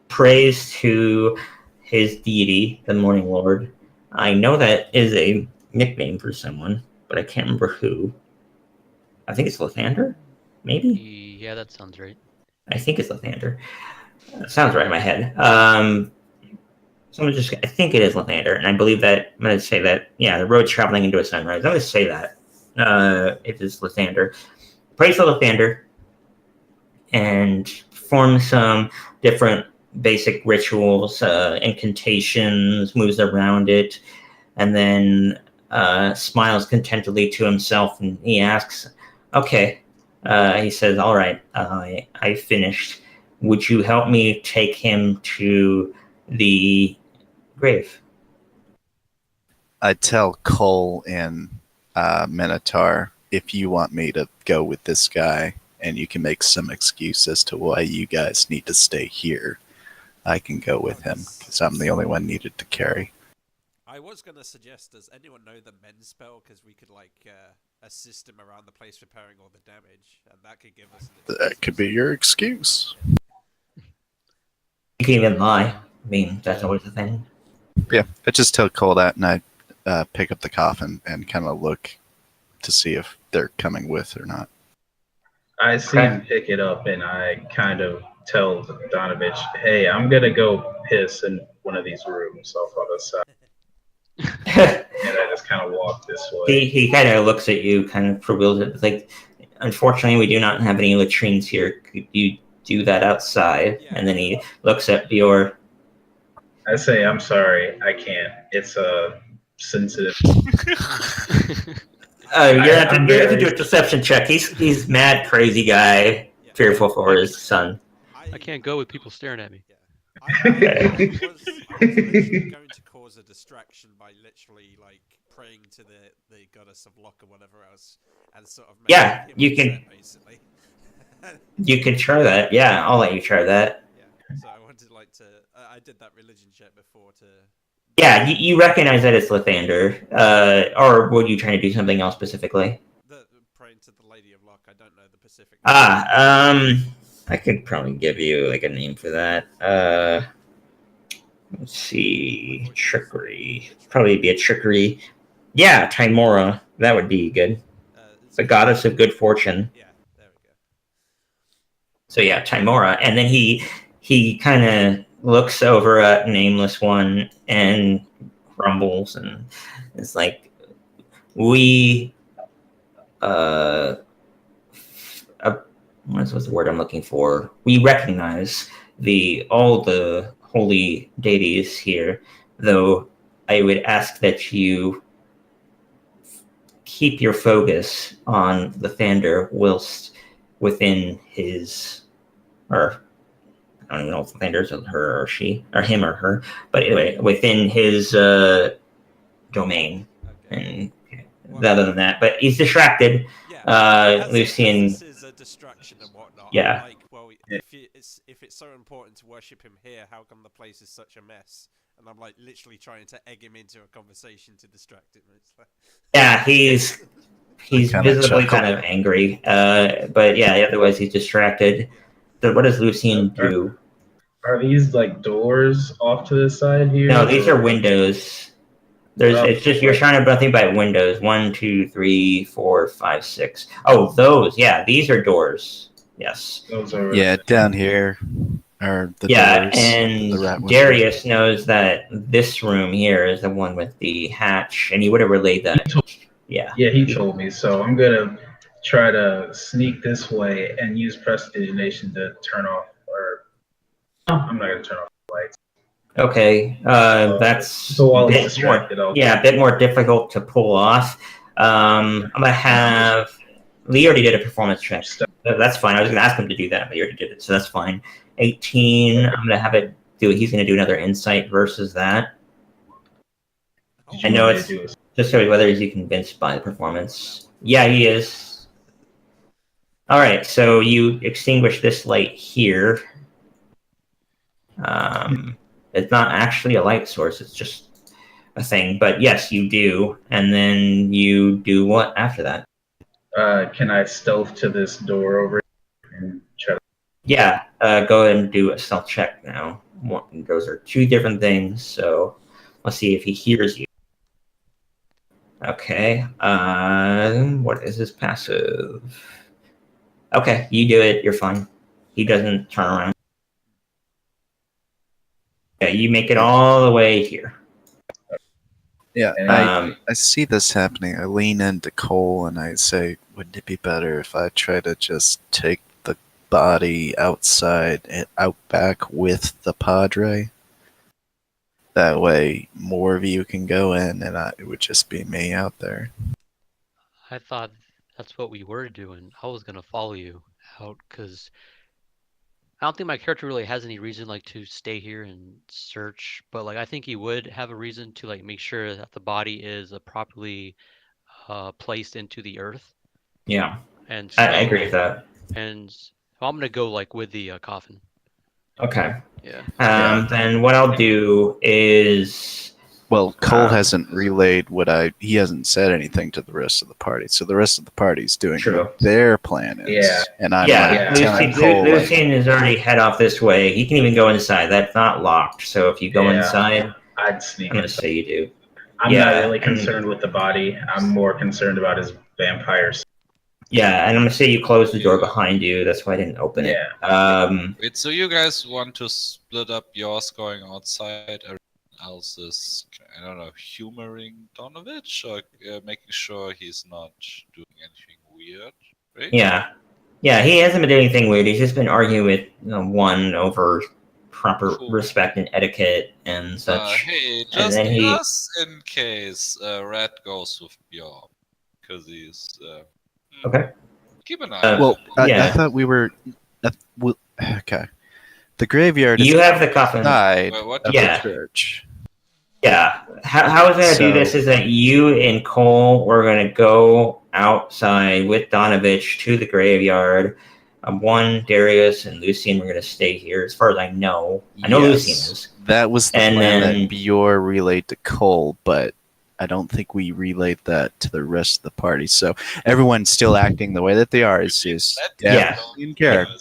prays to his deity, the Morning Lord. I know that is a nickname for someone, but I can't remember who. I think it's Lathander, maybe? Yeah, that sounds right. I think it's Lathander. Sounds right in my head. I think it is Lathander, and I believe that, I'm going to say that, yeah, the road traveling into a sunrise. I'm going to say that. It is Lathander. Praise to Lathander, and perform some different basic rituals, incantations, moves around it, and then smiles contentedly to himself, and he asks, "Okay." He says, "All right, I finished. Would you help me take him to the grave?" I tell Cole and Minotaur, if you want me to go with this guy and you can make some excuse as to why you guys need to stay here, I can go with him because I'm the only one needed to carry. I was going to suggest, does anyone know the men's spell? Because we could, like, assist him around the place repairing all the damage, and that could give us... That could be your excuse. You can even lie. I mean, that's always the thing. Yeah, I just tell Cole that, and I pick up the coffin and kind of look to see if they're coming with or not. I see him pick it up, and I kind of tell Donovich, "Hey, I'm gonna go piss in one of these rooms off on the side." And I just kind of walk this way. He kind of looks at you, kind of reveals it. It's like, unfortunately, we do not have any latrines here. Could you do that outside? And then he looks at Bior. I say, "I'm sorry, I can't. It's a sensitive." You're gonna have to do a deception check. He's mad, crazy guy, fearful for his son. I can't go with people staring at me. I was literally going to cause a distraction by literally, like, praying to the goddess of luck or whatever else, and sort of Yeah, him you upset, can- basically. You can try that. Yeah, I'll let you try that. Yeah, so I wanted, like, to... I did that religion check before to... Yeah, you recognize that it's Lathander. Or were you trying to do something else specifically? Praying to the Lady of Luck. I don't know the Pacific. I could probably give you like a name for that. Let's see, trickery. Probably be a trickery. Yeah, Timora. That would be good. The goddess of good fortune. Yeah, there we go. So yeah, Timora, and then he kind of looks over at Nameless One and grumbles, and it's like, we what's the word I'm looking for? We recognize all the holy deities here, though I would ask that you keep your focus on Lathander whilst within his, or I don't even know if Lathander's her or she, or him or her, but anyway, within his domain. Okay. And other than that, but he's distracted. Lucian. This is a distraction and whatnot. Yeah. I'm like, well, if it's so important to worship him here, how come the place is such a mess? And I'm like literally trying to egg him into a conversation to distract him. It's like... Yeah, he's Kinda visibly chuckle. kind of angry. But yeah, otherwise he's distracted. So what does Lucian do? Are these like doors off to the side here? No, these are windows. It's just you're trying to nothing but windows. 1, 2, 3, 4, 5, 6. Oh, those. Yeah, these are doors. Yes. Those are Yeah, down here are the Yeah, doors. and the rat window. Darius knows that this room here is the one with the hatch, and he would have relayed that. Yeah. Yeah, he told me. So I'm gonna try to sneak this way and use prestidigitation to turn off, or I'm not gonna turn off the lights. Okay. That's So while a he's bit more, distracted, I'll a bit more difficult to pull off. I'm gonna have Lee already did a performance check. That's fine. I was gonna ask him to do that, but he already did it, so that's fine. 18. I'm gonna have it do. He's gonna do another insight versus that. I know it's just so whether he's convinced by the performance. Yeah, he is. All right, so you extinguish this light here. It's not actually a light source; it's just a thing. But yes, you do, and then you do what after that? Can I stealth to this door over here and try to... Yeah, go ahead and do a stealth check now. Those are two different things, so let's see if he hears you. Okay, what is his passive? Okay, you do it, you're fine. He doesn't turn around. Okay, you make it all the way here. Yeah, And I see this happening. I lean into Cole and I say, wouldn't it be better if I try to just take the body outside and out back with the Padre? That way, more of you can go in, and it would just be me out there. I thought that's what we were doing. I was gonna follow you out because I don't think my character really has any reason like to stay here and search, but like I think he would have a reason to like make sure that the body is properly placed into the earth. Yeah, And I so, agree with that. And so I'm gonna go like with the coffin. Okay. Yeah. Then what I'll do is, Well, Cole Um, hasn't relayed he hasn't said anything to the rest of the party. So the rest of the party's doing True. what their plan is. Yeah. And I'm yeah, like telling Lucy, Cole, like, Lucian is already head off this way. He can even go inside. That's not locked. So if you go Yeah. inside, I'd sneak I'm gonna in. say you do. I'm Yeah, not really and- concerned with the body. I'm more concerned about his vampires. Yeah, and I'm gonna say you close the door behind you. That's why I didn't open it. Wait, so you guys want to split up yours going outside? Everyone else is, I don't know, humoring Donovich or making sure he's not doing anything weird, right? Yeah, he hasn't been doing anything weird. He's just been arguing with one over proper Cool. respect and etiquette and such. Hey, And just then in case Red goes with Bjorn, because he's Okay. Keep an eye. well, on it. yeah. I thought we were. Okay. The graveyard is You have the coffin. outside Wait, what? of Yeah. the church. Yeah. How I was going to do this is that you and Cole were going to go outside with Donovich to the graveyard. Darius and Lucian were going to stay here, as far as I know. I know Yes. Lucian is. That was the And plan then- that Bjor relayed to Cole, but I don't think we relayed that to the rest of the party. So everyone's still acting the way that they are. It's just Yeah. definitely in character.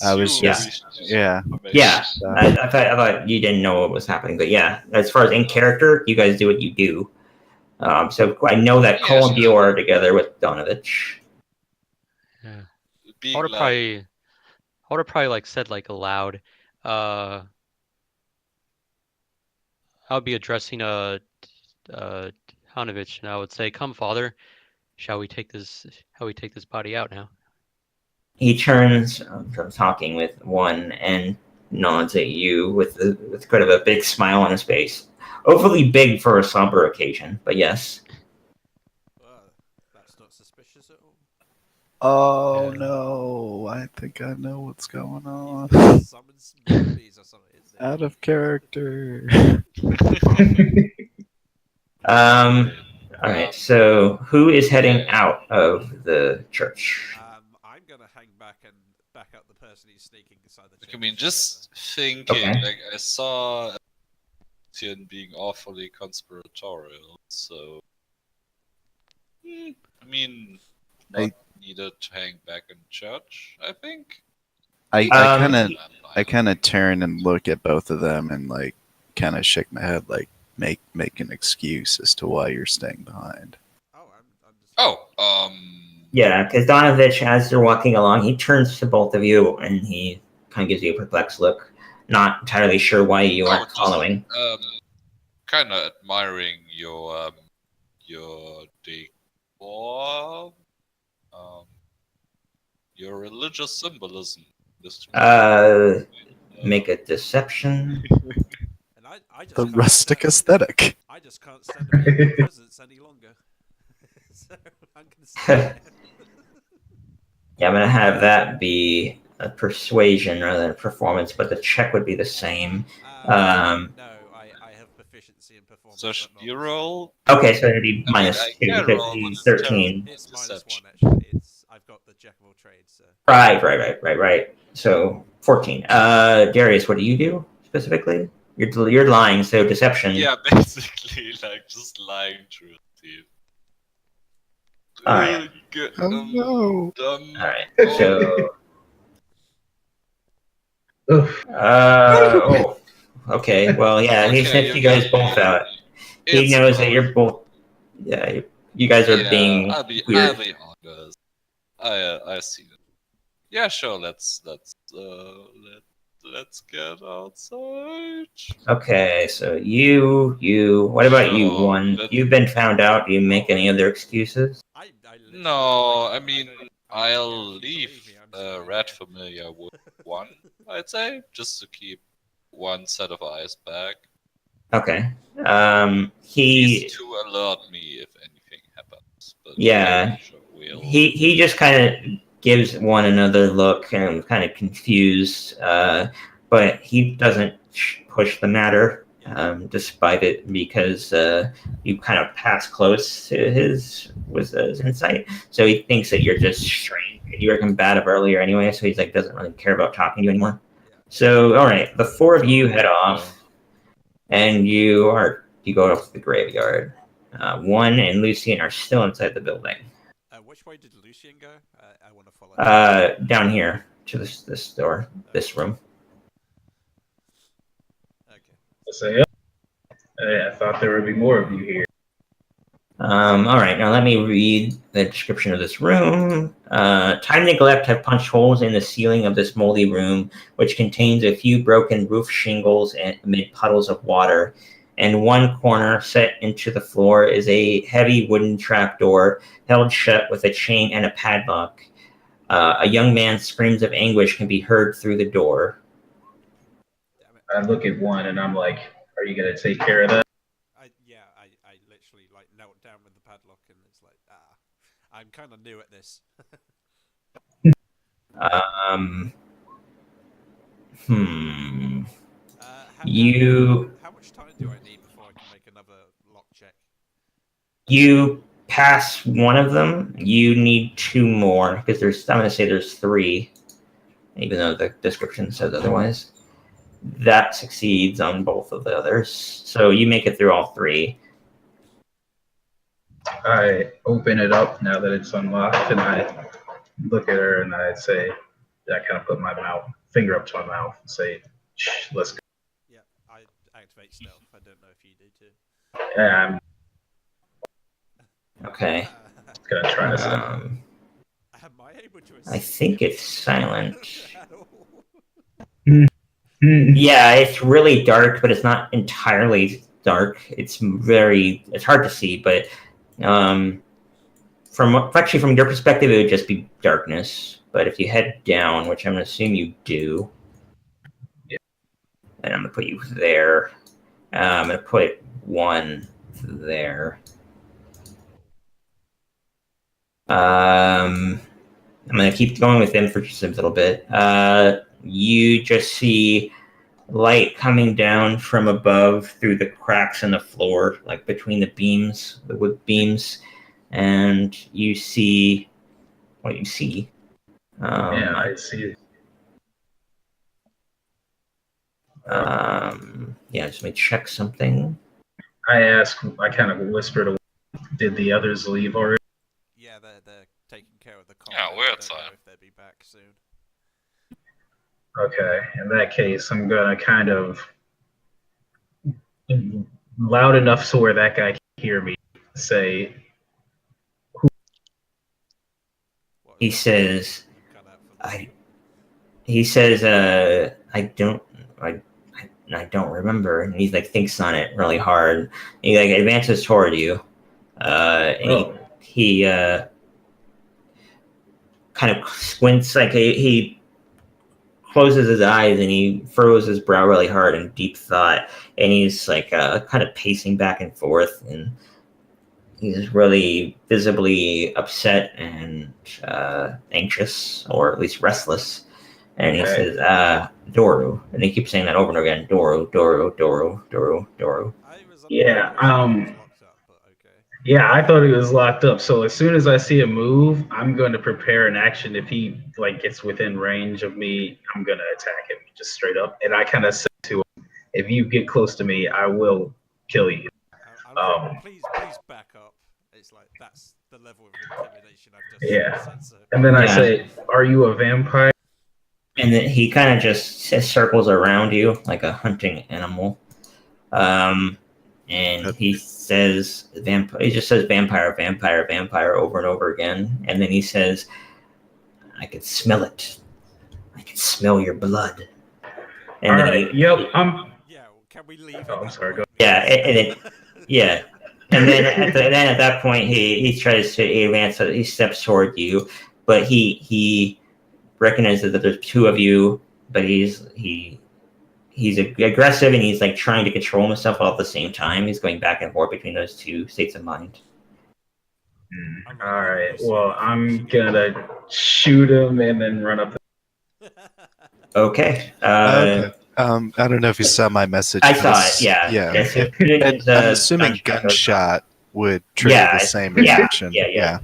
I was just- Yeah. Yeah. So, I thought you didn't know what was happening, but yeah, as far as in character, you guys do what you do. So I know that Yeah, Cole and sure. Bjor are together with Donovich. Yeah. Being I would have like, probably like said like aloud. I would be addressing Hanovich, and I would say, "Come, Father, shall we take this body out now?" He turns from talking with one and nods at you with kind of a big smile on his face. Overly big for a somber occasion, but yes. That's not suspicious at all. oh Yeah. no! I think I know what's going on. Summon some zombies or something. Isn't it? Out of character. All right. So who is heading out of the church? I'm gonna hang back and back up the person who's sneaking inside the church. I mean, just thinking, Okay. like I saw Tian being awfully conspiratorial, so I mean, not needed to hang back in church. I think. I kind Um, of turn and look at both of them and like kind of shake my head, like make an excuse as to why you're staying behind. Oh, I'm just. Oh, Yeah, because Donovich, as you're walking along, he turns to both of you and he kind of gives you a perplexed look, not entirely sure why you Oh, aren't just- following. kind of admiring your decor, your religious symbolism. This Make a deception. And I just The can't rustic stand- aesthetic. I just can't stand the people's presence any longer. So I'm gonna say. Yeah, I'm gonna have that be a persuasion rather than a performance, but the check would be the same. No, I have proficiency in performance. so but not you wisdom. roll. Okay, so it'd be I minus mean, I 2 can because roll, but he's it's 13. It's Deception. -1 actually. I've got the jack of all trades. So. Right. So 14. Darius, what do you do specifically? You're lying, so deception. Yeah, basically, like just lying through the All right. Good. Oh no! All right. Oh. So. Oof. Okay. Well, yeah. He Okay, sniffed you guys both out. He It's knows that both. you're both. Yeah. You guys are Yeah, being I'll be weird. honest. I see it. Yeah, sure. Let's get outside. Okay. So you. What about you? Sure, One. but- You've been found out. Do you make any other excuses? I literally- No, I mean I'll Believe leave me, I'm still Red there. Familiar with one. I'd say just to keep one set of eyes back. Okay. He's He to alert me if anything happens. But Yeah. I'm sure we'll... he just kind of gives one another look and kind of confused, but he doesn't push the matter despite it, because you kind of pass close to his insight, so he thinks that you're just strange. You were combative earlier anyway, so he's like doesn't really care about talking to you anymore. So all right, the four of you head off, and you go off to the graveyard. One and Lucian are still inside the building. Which way did Lucian go? I want to follow. Down here to this door, this room. Okay. I say, I thought there would be more of you here. All right, now let me read the description of this room. Time neglect have punched holes in the ceiling of this moldy room, which contains a few broken roof shingles amid puddles of water. And one corner set into the floor is a heavy wooden trapdoor held shut with a chain and a padlock. A young man's screams of anguish can be heard through the door. I look at one and I'm like, are you going to take care of that? I literally like knelt down with the padlock and it's like, I'm kind of new at this. How much time do I need before I can make another lock check? You pass one of them. You need two more, because I'm going to say there's three, even though the description says otherwise. That succeeds on both of the others. So you make it through all three. I open it up now that it's unlocked, and I look at her and I say, I kind of put my finger up to my mouth and say, shh, let's go. Yeah, I activate stealth. I don't know if you do too. I'm Okay. gonna try this. Am I able to I think it's silent. at all? Yeah, it's really dark, but it's not entirely dark. It's hard to see, but from your perspective, it would just be darkness. But if you head down, which I'm gonna assume you do, yeah. And I'm gonna put you there. I'm gonna put one there. I'm gonna keep going with them for just a little bit. You just see light coming down from above through the cracks in the floor, like between the beams, the wood beams, and you see what you see. Yeah, I see. Yeah, just let me check something. I kind of whisper to, did the others leave already? Yeah, they're taking care of the car. Yeah, we're I don't outside. know if they'll be back soon. Okay, in that case, I'm gonna kind of loud enough so where that guy can hear me say, He says, I don't remember. And he like thinks on it really hard. He like advances toward you. And he kind of squints, like he closes his eyes and he furrows his brow really hard in deep thought. And he's like kind of pacing back and forth, and he's really visibly upset and anxious, or at least restless. And he says, Doru. And he keeps saying that over and over again. Doru, Doru, Doru, Doru, Doru. Yeah, locked up, but okay. yeah, I thought he was locked up. So as soon as I see him move, I'm going to prepare an action. If he like gets within range of me, I'm going to attack him just straight up. And I kind of say to him, if you get close to me, I will kill you. Please back up. It's like that's the level of intimidation I've just Yeah. said. And then I say, are you a vampire? And then he kind of just circles around you like a hunting animal. And he says, he just says vampire, vampire, vampire over and over again. And then he says, I can smell it. I can smell your blood. And All then right. yeah, Can we leave? Oh, I'm sorry. Go. Yeah. And then at that point, he tries to advance. He steps toward you, but he recognizes that there's two of you, but he he's aggressive and he's like trying to control himself all at the same time. He's going back and forth between those two states of mind. All right. Well, I'm gonna shoot him and then run up. Okay. Okay. I don't know if you saw my message. I saw This- it. Yeah. Yeah. So And I'm assuming gunshot would trigger the same reaction. Yeah.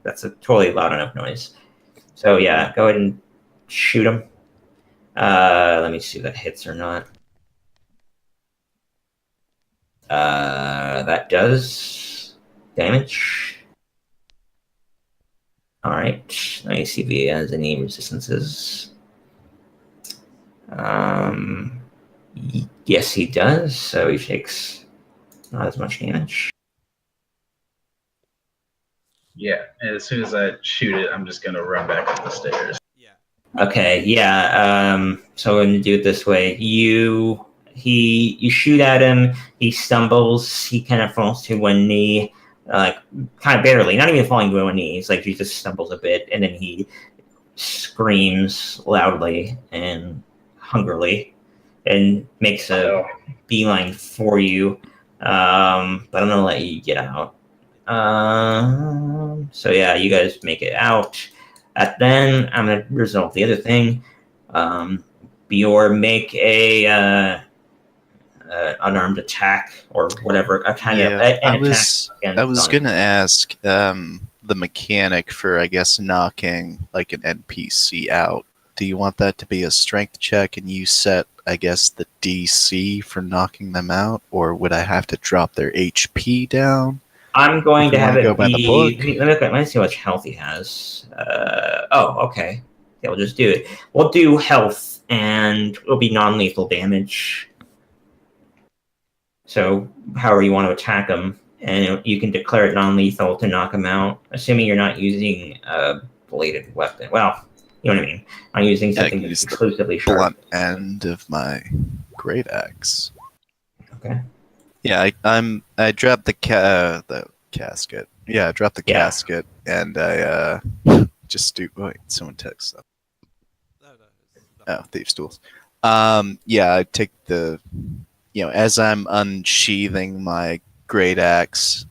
That's a totally loud enough noise. So yeah, go ahead and shoot him. Let me see if that hits or not. That does damage. All right. Let me see if he has any resistances. Yes, he does. So he takes not as much damage. Yeah. And as soon as I shoot it, I'm just gonna run back up the stairs. Yeah. Okay, yeah. So I'm gonna do it this way. You shoot at him. He stumbles. He kind of falls to one knee, like kind of barely, not even falling to one knee. He's like he just stumbles a bit, and then he screams loudly and hungrily, and makes a beeline for you. But I'm gonna let you get out. So yeah, you guys make it out. Then I'm gonna resolve the other thing. Bjor, make a unarmed attack or whatever. A kind of an I attack was against gonna ask the mechanic for, I guess, knocking like an NPC out. Do you want that to be a strength check and you set, I guess, the DC for knocking them out, or would I have to drop their HP down? I'm going If to you have wanna it go by the be. book. Let me see how much health he has. Okay. Yeah, we'll just do it. We'll do health, and it'll be non-lethal damage. So, however you want to attack him, and you can declare it non-lethal to knock him out, assuming you're not using a bladed weapon. Well, you know what I mean. I'm using Yeah, I something can that's use the exclusively sharp. Blunt end of my great axe. Okay. Yeah, I dropped the casket. Yeah, I dropped the Yeah. casket, and I just do. Wait, someone texts up. No, it's nothing. Oh, thieves' tools. Yeah, I take the, as I'm unsheathing my great axe,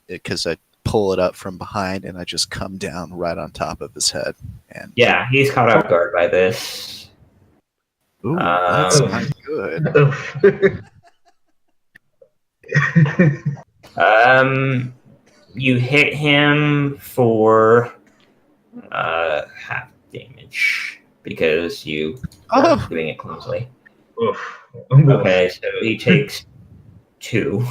because I pull it up from behind and I just come down right on top of his head. And Yeah, he's caught off guard by this. ooh, that's Um, not good. You hit him for half damage because you are Oh, doing it clumsily. Oof. Okay, so he takes two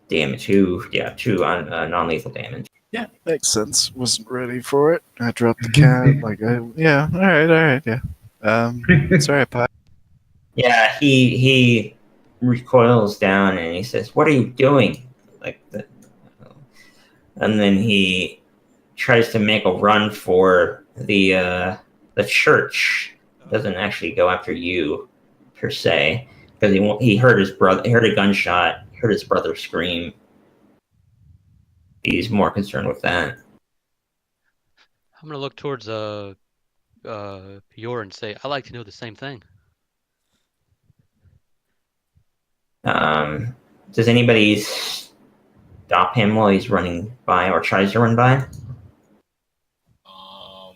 damage. Two on non-lethal damage. yeah, makes sense. Wasn't ready for it. I dropped the cat. Yeah, all right, yeah. It's all right, Pi. Yeah, he recoils down and he says, "What are you doing?" And then he tries to make a run for the church. Doesn't actually go after you per se because he heard his brother. He heard a gunshot. Heard his brother scream. He's more concerned with that. I'm gonna look towards Pior and say, I like to know the same thing. Does anybody stop him while he's running by or tries to run by? I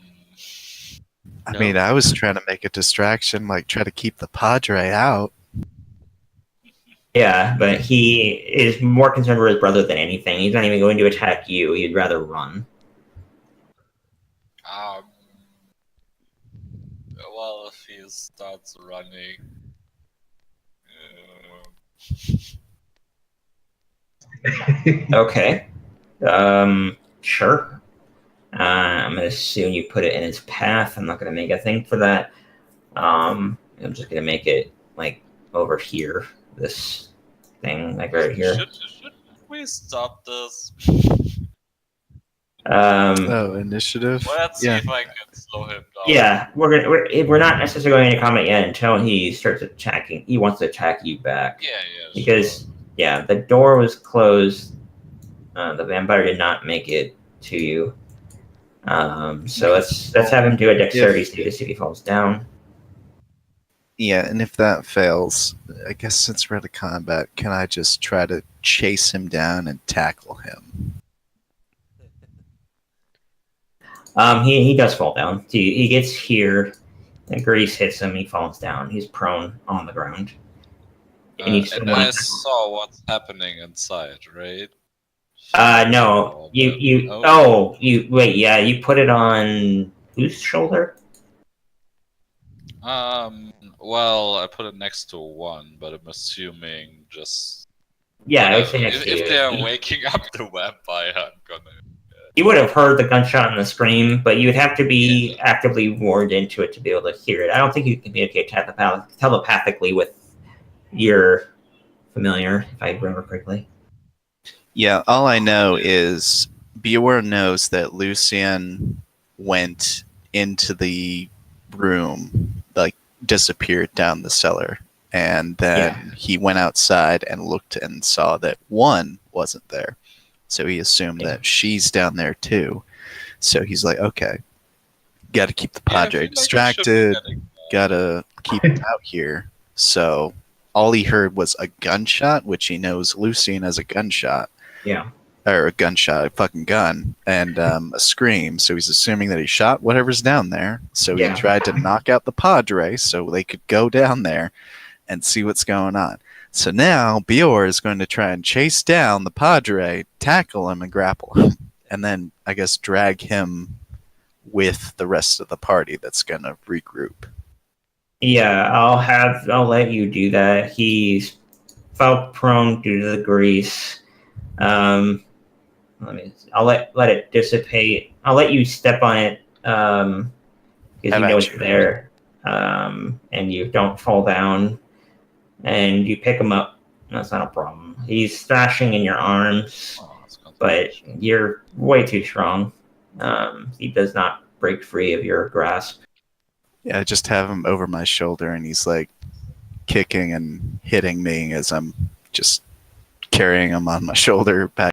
No. mean, I was trying to make a distraction, like try to keep the Padre out. Yeah, but he is more concerned with his brother than anything. He's not even going to attack you. He'd rather run. Well, if he starts running, Okay. Sure. I'm gonna assume you put it in its path. I'm not gonna make a thing for that. I'm just gonna make it like over here. This thing, like right here. should we stop this? Oh, initiative. Let's see if I can slow him down. Yeah, we're not necessarily going into combat yet until he starts attacking. He wants to attack you back Yeah. because the door was closed. The vampire did not make it to you. So let's have him do a dexterity save to see if he falls down. Yeah, and if that fails, I guess since we're out of combat, can I just try to chase him down and tackle him? He does fall down. He gets here. The grease hits him. He falls down. He's prone on the ground. And And I saw what's happening inside, right? No. You wait. Yeah, you put it on whose shoulder? Well, I put it next to one, but I'm assuming just. Yeah, I would say next to if you. they are waking up the vampire, I'm gonna. You would have heard the gunshot and the scream, but you'd have to be actively warned into it to be able to hear it. I don't think you can communicate telepathically with your familiar, if I remember correctly. Yeah, all I know is Bior knows that Lucian went into the room, like disappeared down the cellar, and then he went outside and looked and saw that one wasn't there. So he assumed that she's down there too. So he's like, okay, got to keep the Padre distracted, got to keep him out here. So all he heard was a gunshot, which he knows Lucian has a gunshot. Yeah. Or a gunshot, a fucking gun, and a scream. So he's assuming that he shot whatever's down there. So he tried to knock out the Padre so they could go down there and see what's going on. So now Bior is going to try and chase down the Padre, tackle him, and grapple him. And then, I guess, drag him with the rest of the party that's going to regroup. Yeah, I'll let you do that. He's fell prone due to the grease. I'll let it dissipate. I'll let you step on it because you know it's there, and you don't fall down, and you pick him up. That's not a problem. He's thrashing in your arms, but you're way too strong. He does not break free of your grasp. Yeah, I just have him over my shoulder, and he's like kicking and hitting me as I'm just carrying him on my shoulder back